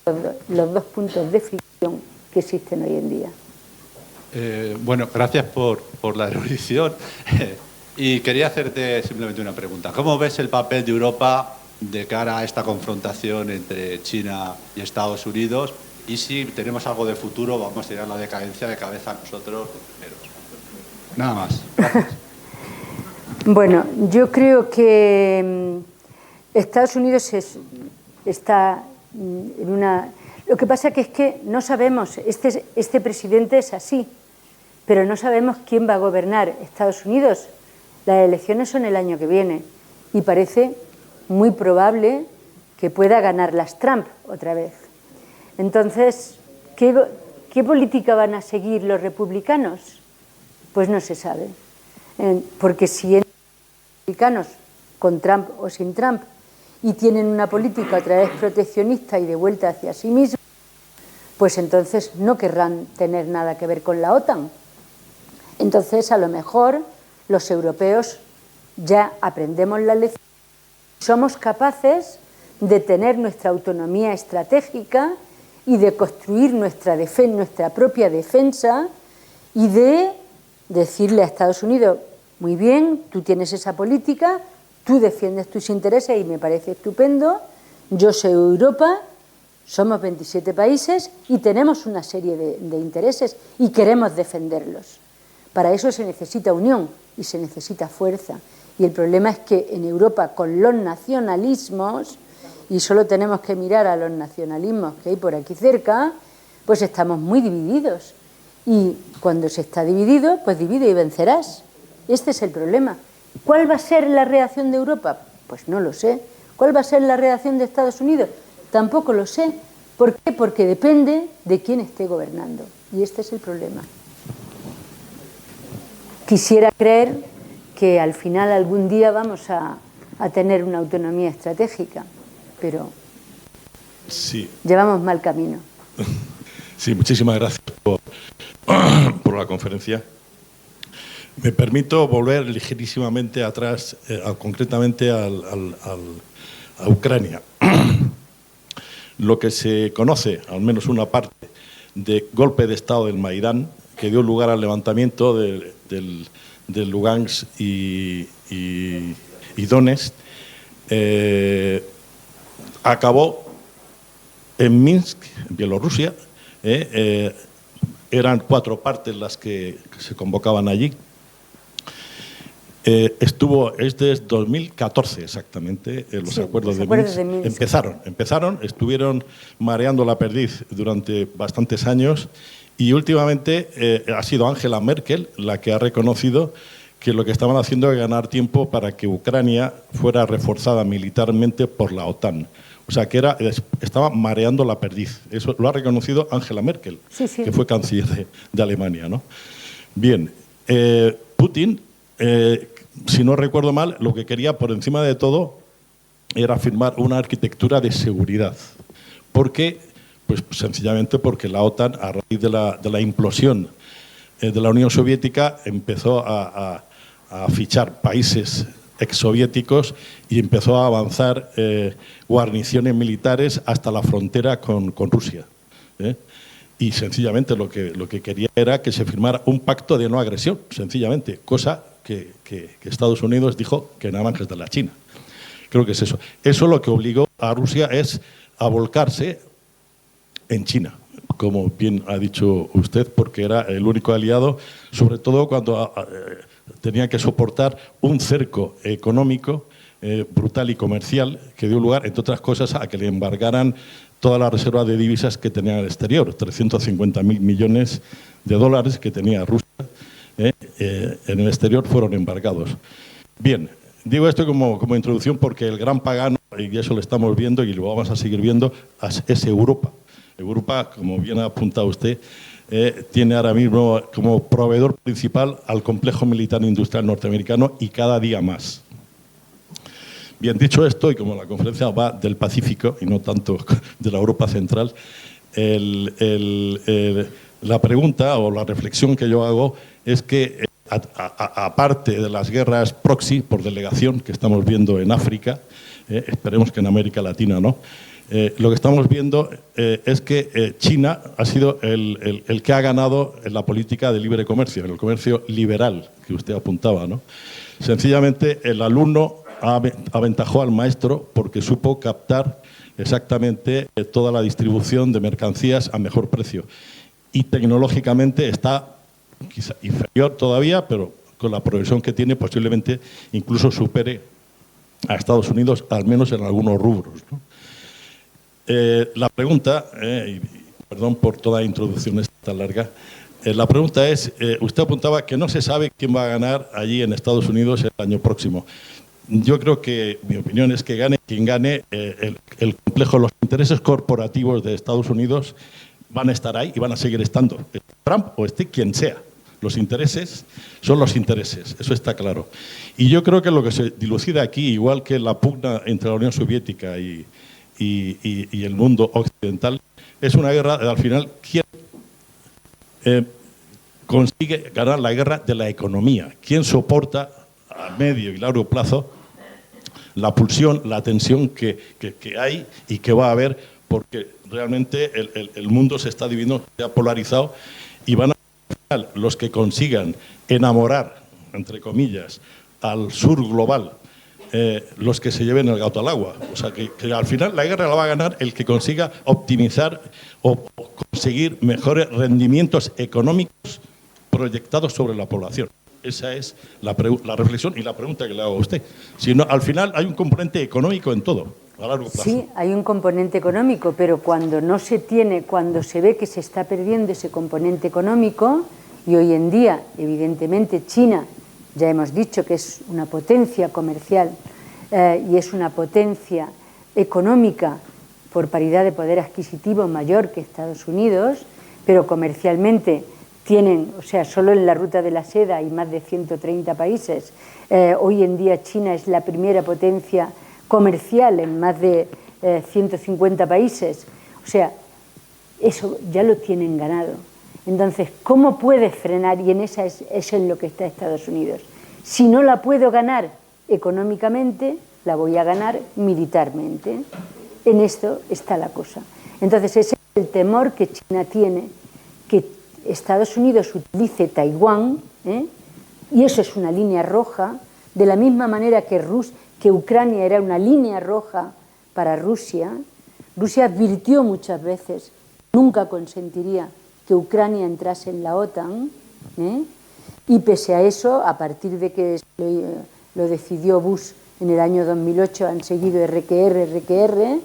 los dos puntos de fricción que existen hoy en día. Bueno, gracias por la erudición. Y quería hacerte simplemente una pregunta. ¿Cómo ves el papel de Europa de cara a esta confrontación entre China y Estados Unidos? Y si tenemos algo de futuro, vamos a tirar la decadencia de cabeza nosotros primeros. Nada más. Gracias. Bueno, yo creo que Estados Unidos está en una... Lo que pasa que es que no sabemos, este presidente es así, pero no sabemos quién va a gobernar Estados Unidos. Las elecciones son el año que viene y parece muy probable que pueda ganarlas Trump otra vez. Entonces, ¿qué política van a seguir los republicanos? Pues no se sabe. Porque si los republicanos, con Trump o sin Trump, y tienen una política otra vez proteccionista y de vuelta hacia sí mismos, pues entonces no querrán tener nada que ver con la OTAN. Entonces, a lo mejor, los europeos ya aprendemos la lección, somos capaces de tener nuestra autonomía estratégica y de construir nuestra propia defensa y de decirle a Estados Unidos, muy bien, tú tienes esa política, tú defiendes tus intereses y me parece estupendo, yo soy Europa, somos 27 países y tenemos una serie de intereses y queremos defenderlos. Para eso se necesita unión y se necesita fuerza. Y el problema es que en Europa, con los nacionalismos, y solo tenemos que mirar a los nacionalismos que hay por aquí cerca, pues estamos muy divididos. Y cuando se está dividido, pues divide y vencerás. Este es el problema. ¿Cuál va a ser la reacción de Europa? Pues no lo sé. ¿Cuál va a ser la reacción de Estados Unidos? Tampoco lo sé. ¿Por qué? Porque depende de quién esté gobernando. Y este es el problema. Quisiera creer que al final algún día vamos a tener una autonomía estratégica, pero sí, llevamos mal camino. Sí, muchísimas gracias por la conferencia. Me permito volver ligerísimamente atrás, concretamente a Ucrania. Lo que se conoce, al menos una parte, de golpe de Estado del Maidán, que dio lugar al levantamiento del Lugansk y Donetsk, acabó en Minsk, en Bielorrusia. Eran 4 partes las que se convocaban allí. Es desde 2014 exactamente, los acuerdos de Minsk. Empezaron, estuvieron mareando la perdiz durante bastantes años y últimamente ha sido Angela Merkel la que ha reconocido que lo que estaban haciendo es ganar tiempo para que Ucrania fuera reforzada militarmente por la OTAN. O sea, que estaba mareando la perdiz. Eso lo ha reconocido Angela Merkel, sí, sí, que fue canciller de Alemania, ¿no? Bien, Putin, si no recuerdo mal, lo que quería por encima de todo era firmar una arquitectura de seguridad. ¿Por qué? Pues sencillamente porque la OTAN, a raíz de la implosión de la Unión Soviética, empezó a fichar países exsoviéticos y empezó a avanzar guarniciones militares hasta la frontera con Rusia. Y sencillamente lo que quería era que se firmara un pacto de no agresión, sencillamente, cosa que Estados Unidos dijo que nada más de la China. Creo que es eso. Eso lo que obligó a Rusia es a volcarse en China, como bien ha dicho usted, porque era el único aliado, sobre todo cuando tenía que soportar un cerco económico brutal y comercial que dio lugar, entre otras cosas, a que le embargaran todas las reservas de divisas que tenía en el exterior, 350.000 millones de dólares que tenía Rusia en el exterior fueron embargados. Bien, digo esto como introducción porque el gran pagano, y eso lo estamos viendo y lo vamos a seguir viendo, es Europa. Europa, como bien ha apuntado usted, tiene ahora mismo como proveedor principal al complejo militar industrial norteamericano y cada día más. Bien, dicho esto, y como la conferencia va del Pacífico y no tanto de la Europa central, la pregunta o la reflexión que yo hago es que, aparte de las guerras proxy por delegación que estamos viendo en África, esperemos que en América Latina no, lo que estamos viendo es que China ha sido el que ha ganado en la política de libre comercio, en el comercio liberal que usted apuntaba, ¿no? Sencillamente el alumno aventajó al maestro porque supo captar exactamente toda la distribución de mercancías a mejor precio. Y tecnológicamente está quizá inferior todavía, pero con la progresión que tiene posiblemente incluso supere a Estados Unidos, al menos en algunos rubros, ¿no? La pregunta, y perdón por toda introducción tan larga, la pregunta es, usted apuntaba que no se sabe quién va a ganar allí en Estados Unidos el año próximo. Yo creo que, mi opinión es que gane quien gane, el complejo, los intereses corporativos de Estados Unidos van a estar ahí y van a seguir estando, Trump o esté quien sea. Los intereses son los intereses, eso está claro. Y yo creo que lo que se dilucida aquí, igual que la pugna entre la Unión Soviética y el mundo occidental, es una guerra, al final, ¿quién consigue ganar la guerra de la economía? ¿Quién soporta a medio y largo plazo la pulsión, la tensión que hay y que va a haber? Porque realmente el mundo se está dividiendo, se ha polarizado y van a ser los que consigan enamorar, entre comillas, al sur global, los que se lleven el gato al agua. O sea, que al final la guerra la va a ganar el que consiga optimizar o conseguir mejores rendimientos económicos proyectados sobre la población. Esa es la reflexión y la pregunta que le hago a usted. Si no, al final hay un componente económico en todo, a largo plazo. Sí, hay un componente económico, pero cuando no se tiene, cuando se ve que se está perdiendo ese componente económico, y hoy en día, evidentemente, China, ya hemos dicho que es una potencia comercial y es una potencia económica por paridad de poder adquisitivo mayor que Estados Unidos, pero comercialmente tienen, o sea, solo en la ruta de la seda hay más de 130 países. Hoy en día China es la primera potencia comercial en más de 150 países. O sea, eso ya lo tienen ganado. Entonces, ¿cómo puede frenar? Y en esa es en lo que está Estados Unidos. Si no la puedo ganar económicamente, la voy a ganar militarmente. En esto está la cosa. Entonces, ese es el temor que China tiene, que Estados Unidos utilice Taiwán, y eso es una línea roja, de la misma manera que Ucrania era una línea roja para Rusia. Rusia advirtió muchas veces, nunca consentiría que Ucrania entrase en la OTAN, y pese a eso, a partir de que lo decidió Bush en el año 2008, han seguido RQR,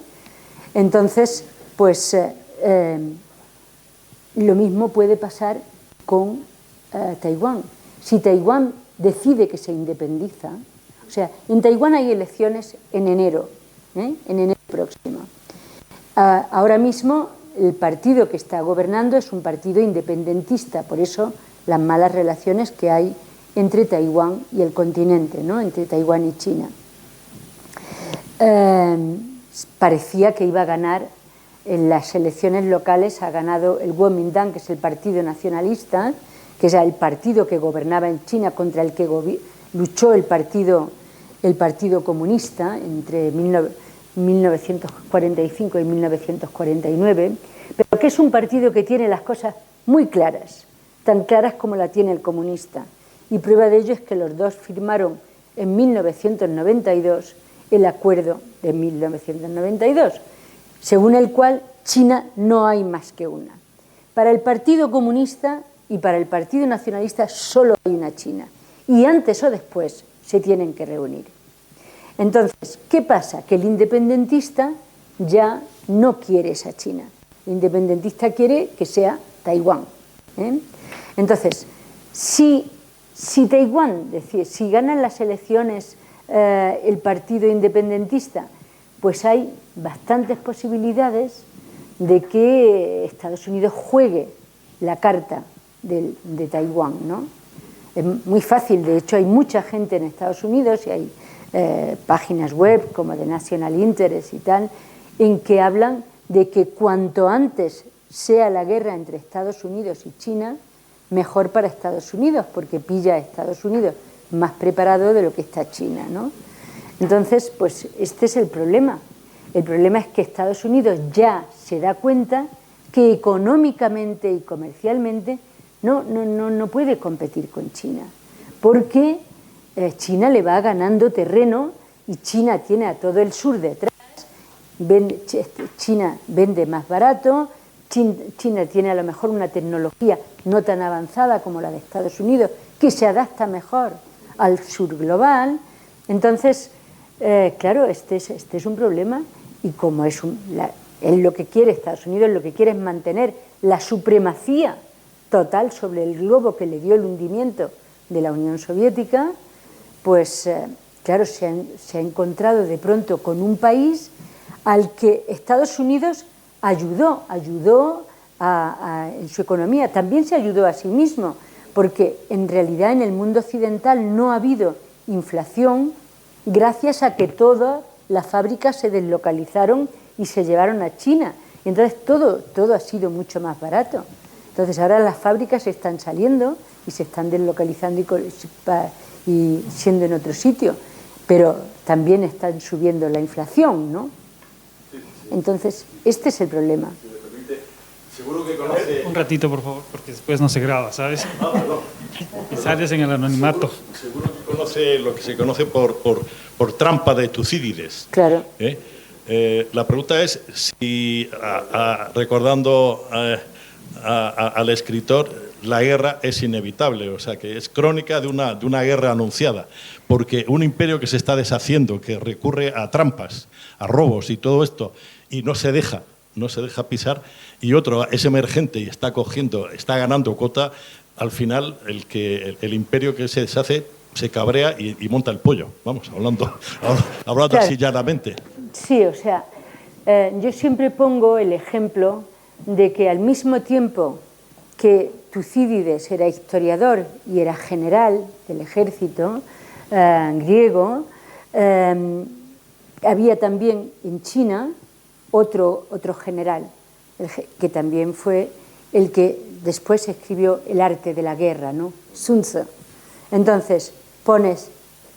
entonces, pues lo mismo puede pasar con Taiwán. Si Taiwán decide que se independiza, o sea, en Taiwán hay elecciones en enero próximo. Ahora mismo el partido que está gobernando es un partido independentista, por eso las malas relaciones que hay entre Taiwán y el continente, ¿no? Entre Taiwán y China. Parecía que iba a ganar en las elecciones locales, ha ganado el Kuomintang, que es el partido nacionalista, que es el partido que gobernaba en China, contra el que luchó el partido comunista entre 1945 y 1949, pero que es un partido que tiene las cosas muy claras, tan claras como la tiene el comunista. Y prueba de ello es que los dos firmaron en 1992 el acuerdo de 1992, según el cual China no hay más que una. Para el Partido Comunista y para el Partido Nacionalista solo hay una China, y antes o después se tienen que reunir. Entonces, ¿qué pasa? Que el independentista ya no quiere esa China. El independentista quiere que sea Taiwán. Entonces, si Taiwán, si ganan las elecciones el partido independentista? Pues hay bastantes posibilidades de que Estados Unidos juegue la carta de Taiwán, ¿no? Es muy fácil, de hecho hay mucha gente en Estados Unidos y hay páginas web como The National Interest y tal, en que hablan de que cuanto antes sea la guerra entre Estados Unidos y China, mejor para Estados Unidos, porque pilla a Estados Unidos más preparado de lo que está China, ¿no? Entonces, pues este es el problema. El problema es que Estados Unidos ya se da cuenta que económicamente y comercialmente no puede competir con China, porque China le va ganando terreno y China tiene a todo el sur detrás. China vende más barato, China tiene a lo mejor una tecnología no tan avanzada como la de Estados Unidos, que se adapta mejor al sur global. Entonces, claro, este es un problema, y como es lo que quiere Estados Unidos, lo que quiere es mantener la supremacía total sobre el globo que le dio el hundimiento de la Unión Soviética, pues claro, se ha encontrado de pronto con un país al que Estados Unidos ayudó en su economía, también se ayudó a sí mismo, porque en realidad en el mundo occidental no ha habido inflación gracias a que todas las fábricas se deslocalizaron y se llevaron a China, y entonces todo ha sido mucho más barato. Entonces ahora las fábricas están saliendo y se están deslocalizando y siendo en otro sitio, pero también están subiendo la inflación, ¿no? Entonces, este es el problema. Si me permite, seguro que conoce... Un ratito, por favor, porque después no se graba, ¿sabes? Y sales en el anonimato. Seguro que conoce lo que se conoce por trampa de Tucídides. Claro. La pregunta es si, recordando al escritor, la guerra es inevitable, o sea, que es crónica de una guerra anunciada, porque un imperio que se está deshaciendo, que recurre a trampas, a robos y todo esto, y no se deja pisar, y otro es emergente y está ganando cuota, al final el imperio que se deshace se cabrea y monta el pollo, vamos, hablando claro. Así llanamente. Sí, o sea, yo siempre pongo el ejemplo de que al mismo tiempo que Tucídides era historiador y era general del ejército griego, había también en China otro general, que también fue el que después escribió El arte de la guerra, ¿no? Sun Tzu. Entonces, pones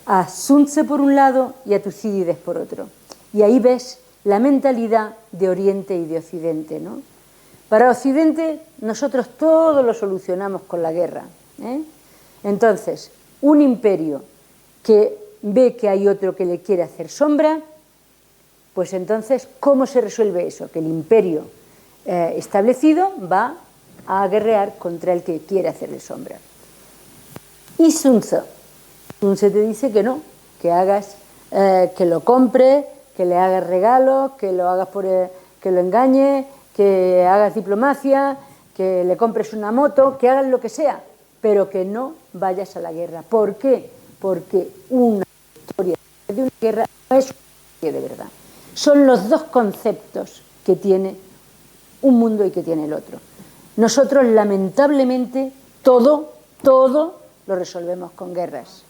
a Sun Tzu por un lado y a Tucídides por otro. Y ahí ves la mentalidad de Oriente y de Occidente, ¿no? Para Occidente, nosotros todo lo solucionamos con la guerra, ¿eh? Entonces, un imperio que ve que hay otro que le quiere hacer sombra, pues entonces, ¿cómo se resuelve eso? Que el imperio establecido va a guerrear contra el que quiere hacerle sombra. Y Sun Tzu te dice que no, que hagas, que lo compre, que le hagas regalos, que lo hagas que lo engañe, que hagas diplomacia, que le compres una moto, que hagas lo que sea, pero que no vayas a la guerra. ¿Por qué? Porque una historia de una guerra no es una historia de verdad. Son los dos conceptos que tiene un mundo y que tiene el otro. Nosotros, lamentablemente, todo lo resolvemos con guerras.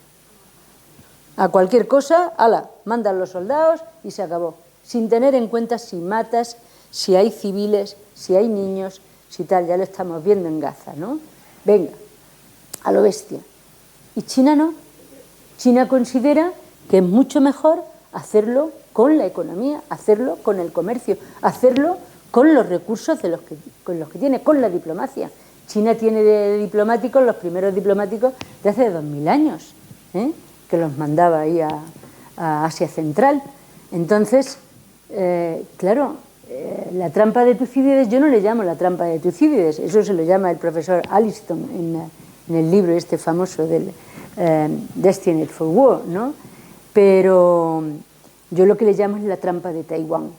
A cualquier cosa, mandan los soldados y se acabó, sin tener en cuenta si matas, si hay civiles, si hay niños, si tal, ya lo estamos viendo en Gaza, ¿no? Venga, a lo bestia. Y China no. China considera que es mucho mejor hacerlo con la economía, hacerlo con el comercio, hacerlo con los recursos con los que tiene, con la diplomacia. China tiene de diplomáticos los primeros diplomáticos de hace 2000 años, que los mandaba ahí a Asia Central. Entonces, claro, la trampa de Tucídides, yo no le llamo la trampa de Tucídides, eso se lo llama el profesor Alliston en el libro este famoso del Destined for War, ¿no? Pero yo lo que le llamo es la trampa de Taiwán,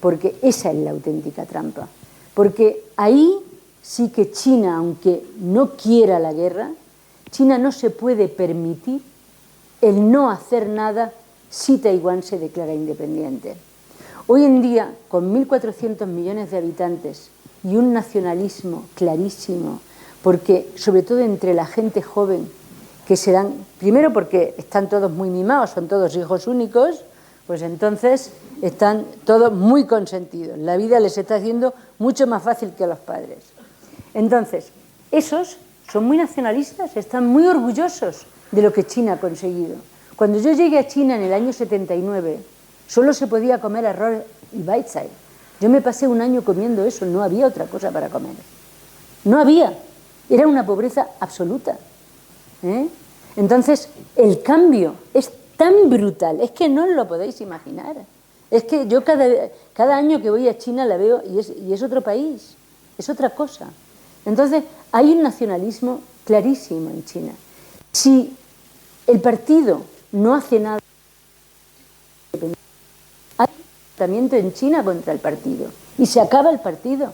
porque esa es la auténtica trampa. Porque ahí sí que China, aunque no quiera la guerra, China no se puede permitir el no hacer nada si Taiwán se declara independiente. Hoy en día, con 1.400 millones de habitantes y un nacionalismo clarísimo, porque sobre todo entre la gente joven, que se dan, primero porque están todos muy mimados, son todos hijos únicos, pues entonces están todos muy consentidos. La vida les está haciendo mucho más fácil que a los padres. Entonces, esos son muy nacionalistas, están muy orgullosos de lo que China ha conseguido. Cuando yo llegué a China en el año 79, solo se podía comer arroz y baizai. Yo me pasé un año comiendo eso, no había otra cosa para comer. No había, era una pobreza absoluta. Entonces, el cambio es tan brutal, es que no os lo podéis imaginar. Es que yo cada año que voy a China la veo y es otro país, es otra cosa. Entonces, hay un nacionalismo clarísimo en China. Si el partido no hace nada, hay un enfrentamiento en China contra el partido y se acaba el partido.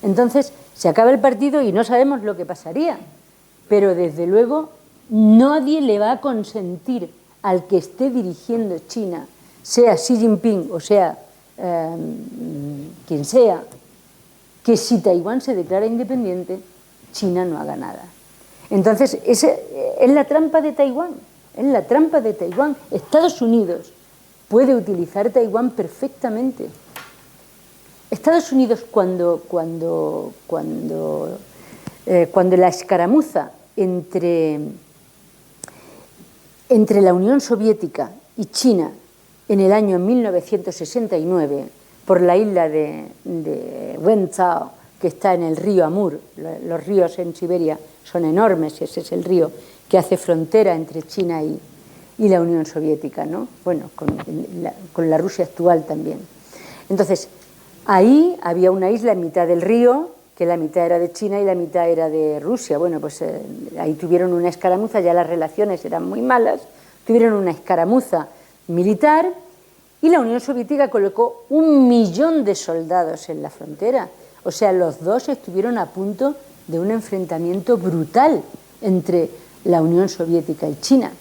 Entonces, se acaba el partido y no sabemos lo que pasaría, pero desde luego nadie le va a consentir al que esté dirigiendo China, sea Xi Jinping o sea quien sea, que si Taiwán se declara independiente, China no haga nada. Entonces, esa es la trampa de Taiwán, es la trampa de Taiwán. Estados Unidos puede utilizar Taiwán perfectamente. Estados Unidos cuando la escaramuza entre la Unión Soviética y China en el año 1969 por la isla de Wenzhou, que está en el río Amur. Los ríos en Siberia son enormes, ese es el río que hace frontera entre China y la Unión Soviética, ¿no? Bueno, con la Rusia actual también. Entonces, ahí había una isla en mitad del río, que la mitad era de China y la mitad era de Rusia. Bueno, pues ahí tuvieron una escaramuza, ya las relaciones eran muy malas, tuvieron una escaramuza militar y la Unión Soviética colocó 1 millón de soldados en la frontera. O sea, los dos estuvieron a punto de un enfrentamiento brutal entre la Unión Soviética y China.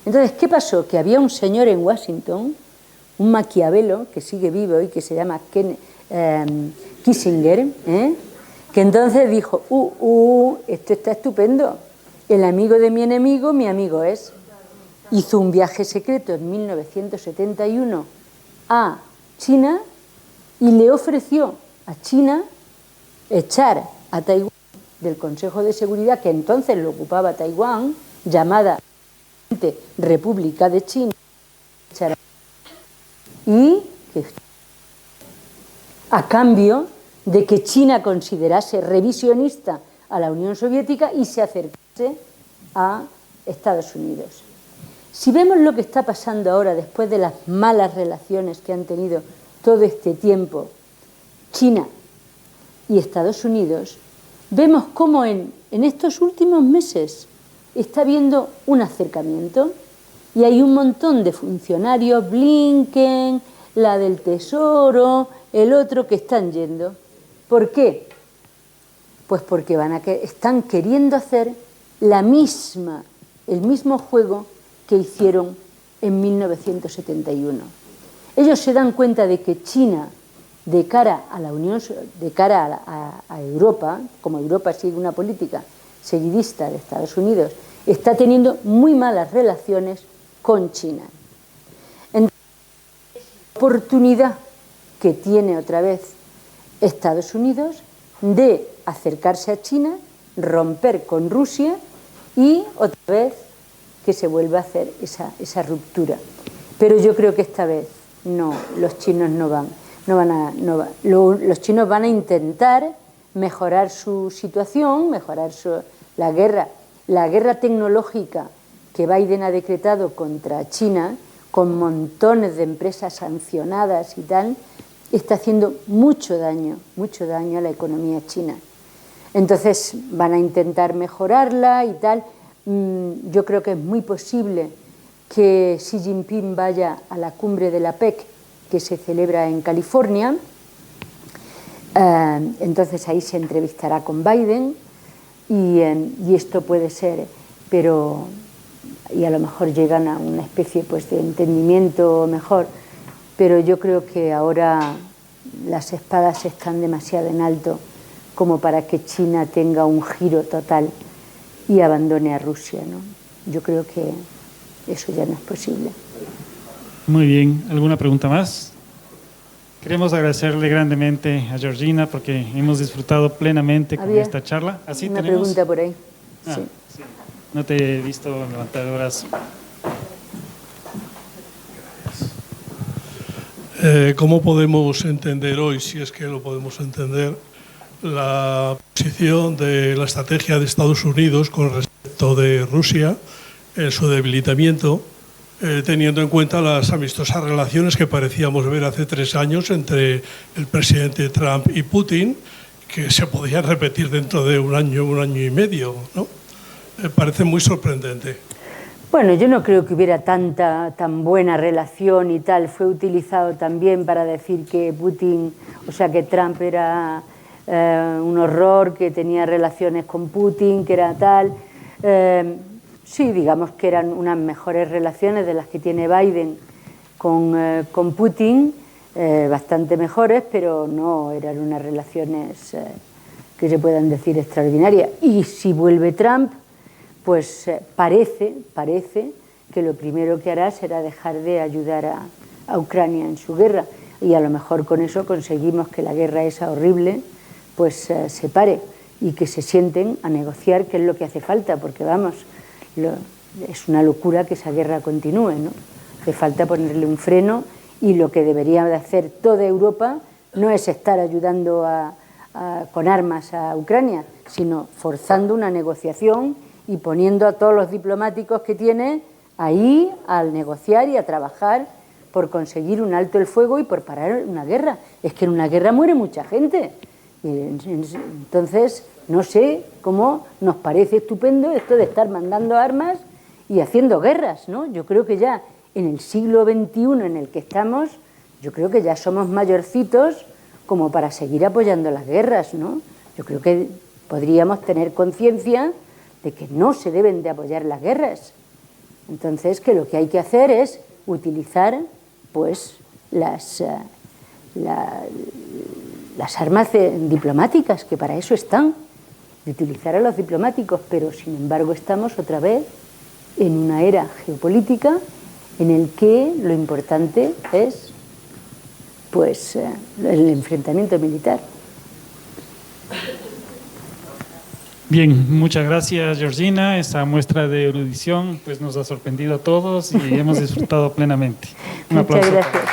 Entonces, ¿qué pasó? Que había un señor en Washington, un Maquiavelo, que sigue vivo y que se llama Kissinger, que entonces dijo, esto está estupendo, el amigo de mi enemigo, mi amigo es. Hizo un viaje secreto en 1971 a China y le ofreció a China echar a Taiwán del Consejo de Seguridad, que entonces lo ocupaba Taiwán, llamada República de China, y a cambio de que China considerase revisionista a la Unión Soviética y se acercase a Estados Unidos. Si vemos lo que está pasando ahora, después de las malas relaciones que han tenido todo este tiempo China y Estados Unidos, vemos cómo en estos últimos meses está habiendo un acercamiento y hay un montón de funcionarios, Blinken, la del Tesoro, el otro, que están yendo. ¿Por qué? Pues porque están queriendo hacer el mismo juego que hicieron en 1971. Ellos se dan cuenta de que China, de cara a la Unión, de cara a Europa, como Europa sigue una política seguidista de Estados Unidos, está teniendo muy malas relaciones con China. Entonces, la oportunidad que tiene otra vez Estados Unidos de acercarse a China, romper con Rusia y otra vez que se vuelva a hacer esa ruptura. Pero yo creo que esta vez no, los chinos los chinos van a intentar mejorar su situación, mejorar la guerra tecnológica que Biden ha decretado contra China, con montones de empresas sancionadas y tal, está haciendo mucho daño a la economía china. Entonces van a intentar mejorarla y tal. Yo creo que es muy posible que Xi Jinping vaya a la cumbre de la PEC que se celebra en California. Entonces ahí se entrevistará con Biden y esto puede ser, pero y a lo mejor llegan a una especie pues, de entendimiento mejor, pero yo creo que ahora las espadas están demasiado en alto como para que China tenga un giro total y abandone a Rusia, ¿no? Yo creo que eso ya no es posible. Muy bien, ¿alguna pregunta más? Queremos agradecerle grandemente a Georgina porque hemos disfrutado plenamente con Había esta charla. ¿Así una tenemos? pregunta por ahí. Ah, Sí. sí. No te he visto levantar el brazo. ¿Cómo podemos entender hoy, si es que lo podemos entender, la posición de la estrategia de Estados Unidos con respecto de Rusia, su debilitamiento, teniendo en cuenta las amistosas relaciones que parecíamos ver hace 3 años entre el presidente Trump y Putin, que se podían repetir dentro de un año y medio, ¿no? Parece muy sorprendente. Bueno, yo no creo que hubiera tan buena relación y tal. Fue utilizado también para decir que Putin, o sea, que Trump era un horror, que tenía relaciones con Putin, que era tal. Sí, digamos que eran unas mejores relaciones de las que tiene Biden con Putin, bastante mejores, pero no eran unas relaciones que se puedan decir extraordinarias. Y si vuelve Trump, pues parece que lo primero que hará será dejar de ayudar a Ucrania en su guerra, y a lo mejor con eso conseguimos que la guerra esa horrible pues se pare y que se sienten a negociar, que es lo que hace falta, porque vamos, es una locura que esa guerra continúe, ¿no? Hace falta ponerle un freno, y lo que debería de hacer toda Europa no es estar ayudando con armas a Ucrania, sino forzando una negociación y poniendo a todos los diplomáticos que tiene ahí a negociar y a trabajar por conseguir un alto el fuego y por parar una guerra. Es que en una guerra muere mucha gente. Entonces, no sé cómo nos parece estupendo esto de estar mandando armas y haciendo guerras, ¿no? Yo creo que ya en el siglo XXI en el que estamos, yo creo que ya somos mayorcitos como para seguir apoyando las guerras, ¿no? Yo creo que podríamos tener conciencia de que no se deben de apoyar las guerras. Entonces, que lo que hay que hacer es utilizar pues las armas diplomáticas, que para eso están, de utilizar a los diplomáticos, pero sin embargo estamos otra vez en una era geopolítica en el que lo importante es pues el enfrentamiento militar. Bien, muchas gracias, Georgina. Esta muestra de erudición pues nos ha sorprendido a todos y hemos disfrutado plenamente. Un Muchas aplauso. gracias.